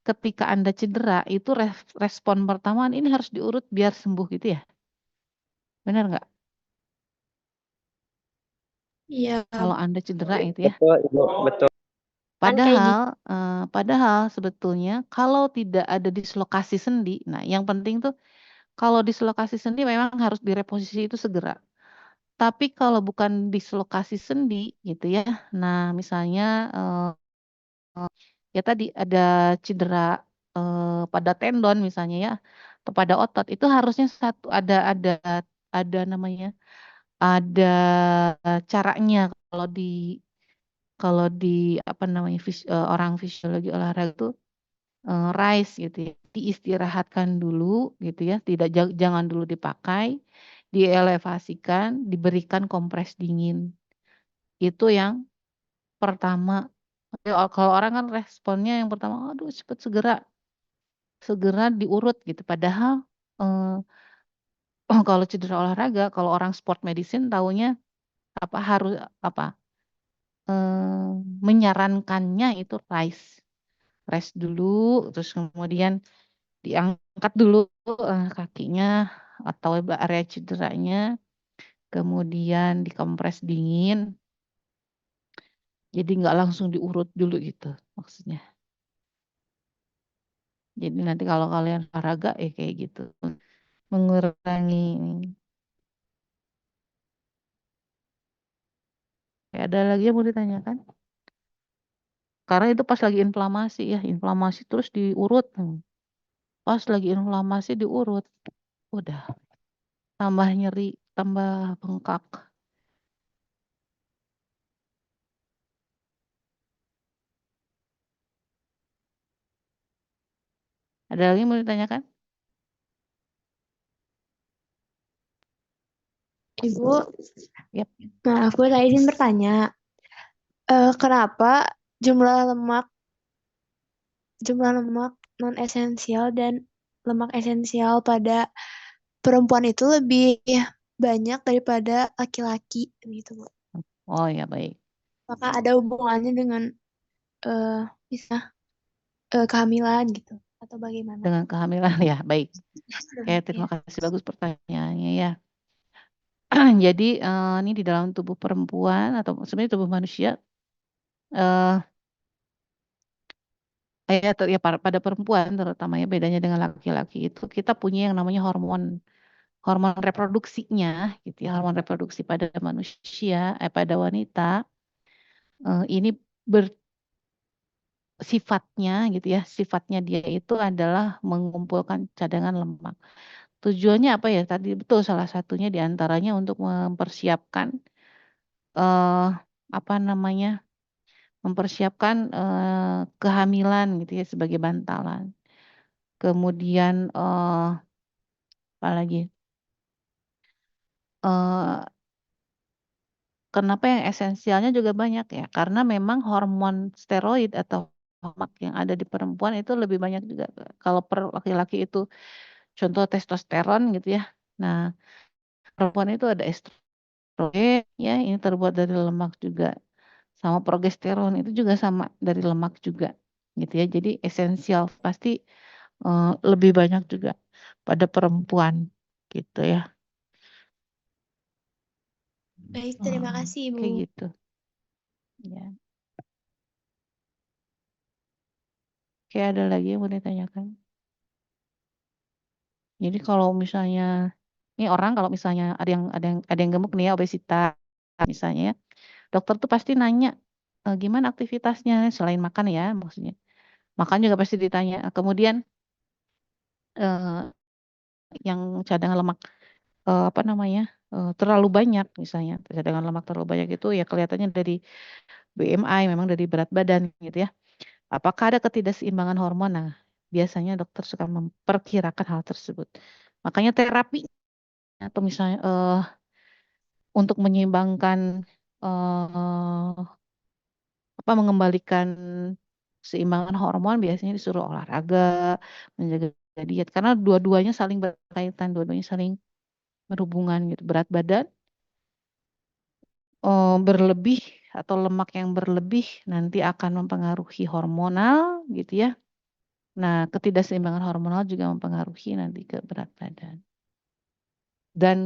ketika Anda cedera itu respon pertama ini harus diurut biar sembuh gitu ya. Benar nggak? Iya, Kalau Anda cedera itu ya. Betul, Ibu, betul. kan kayak gitu. Padahal sebetulnya kalau tidak ada dislokasi sendi, nah yang penting tuh kalau dislokasi sendi memang harus direposisi itu segera. Tapi kalau bukan dislokasi sendi gitu ya, nah misalnya ya tadi ada cedera pada tendon misalnya ya, atau pada otot itu harusnya satu ada namanya ada caranya kalau di apa namanya orang fisiologi olahraga itu rise gitu ya, diistirahatkan dulu gitu ya, tidak jangan dulu dipakai, dielevasikan, diberikan kompres dingin. Itu yang pertama. Kalau orang kan responnya yang pertama, aduh cepet segera diurut gitu. Padahal kalau cedera olahraga, kalau orang sport medicine taunya apa harus apa menyarankannya itu rise dulu, terus kemudian diangkat dulu kakinya atau area cederanya, kemudian dikompres dingin, jadi nggak langsung diurut dulu gitu maksudnya. Jadi nanti kalau kalian olahraga kayak gitu, mengurangi. Ada lagi yang mau ditanyakan? Karena itu pas lagi inflamasi ya, inflamasi terus diurut. Pas lagi inflamasi diurut, udah tambah nyeri, tambah bengkak. Ada lagi yang mau ditanyakan? Ibu, Yap. nah aku izin bertanya, kenapa jumlah lemak non esensial dan lemak esensial pada perempuan itu lebih banyak daripada laki-laki gitu, Bu? Oh ya baik. Apakah ada hubungannya dengan eh bisa kehamilan gitu atau bagaimana? Dengan kehamilan ya baik. Ya. Terima kasih bagus pertanyaannya ya. Jadi ini di dalam tubuh perempuan atau sebenarnya tubuh manusia eh ya pada perempuan terutama ya bedanya dengan laki-laki itu kita punya yang namanya hormon hormon reproduksinya gitu ya, hormon reproduksi pada manusia, pada wanita ini sifatnya gitu ya, sifatnya dia itu adalah mengumpulkan cadangan lemak. Tujuannya apa ya? Tadi betul salah satunya diantaranya untuk mempersiapkan eh apa namanya? Mempersiapkan kehamilan gitu ya sebagai bantalan. Kemudian apa lagi? Eh Kenapa yang esensialnya juga banyak ya? Karena memang hormon steroid atau hormon yang ada di perempuan itu lebih banyak juga. Kalau per laki-laki itu contoh testosteron gitu ya. Nah, perempuan itu ada estrogen ya, ini terbuat dari lemak juga. Sama progesteron itu juga sama dari lemak juga gitu ya. Jadi esensial pasti lebih banyak juga pada perempuan gitu ya. Baik, terima Hmm, kasih Ibu. kayak gitu. Ya. Kayak ada lagi yang mau ditanyakan. Jadi kalau misalnya ini orang kalau misalnya ada yang gemuk nih ya obesitas misalnya ya, dokter tuh pasti nanya gimana aktivitasnya selain makan ya maksudnya. Makan juga pasti ditanya. Kemudian eh, yang cadangan lemak apa namanya terlalu banyak misalnya cadangan lemak terlalu banyak itu ya kelihatannya dari BMI memang dari berat badan gitu ya. Apakah ada ketidakseimbangan hormon? Nah, biasanya dokter suka memperkirakan hal tersebut. Makanya terapi atau misalnya untuk menyeimbangkan apa mengembalikan seimbangan hormon biasanya disuruh olahraga, menjaga diet karena dua-duanya saling berkaitan, dua-duanya saling berhubungan gitu. Berat badan berlebih atau lemak yang berlebih nanti akan mempengaruhi hormonal gitu ya. Nah, ketidakseimbangan hormonal juga mempengaruhi nanti ke berat badan. Dan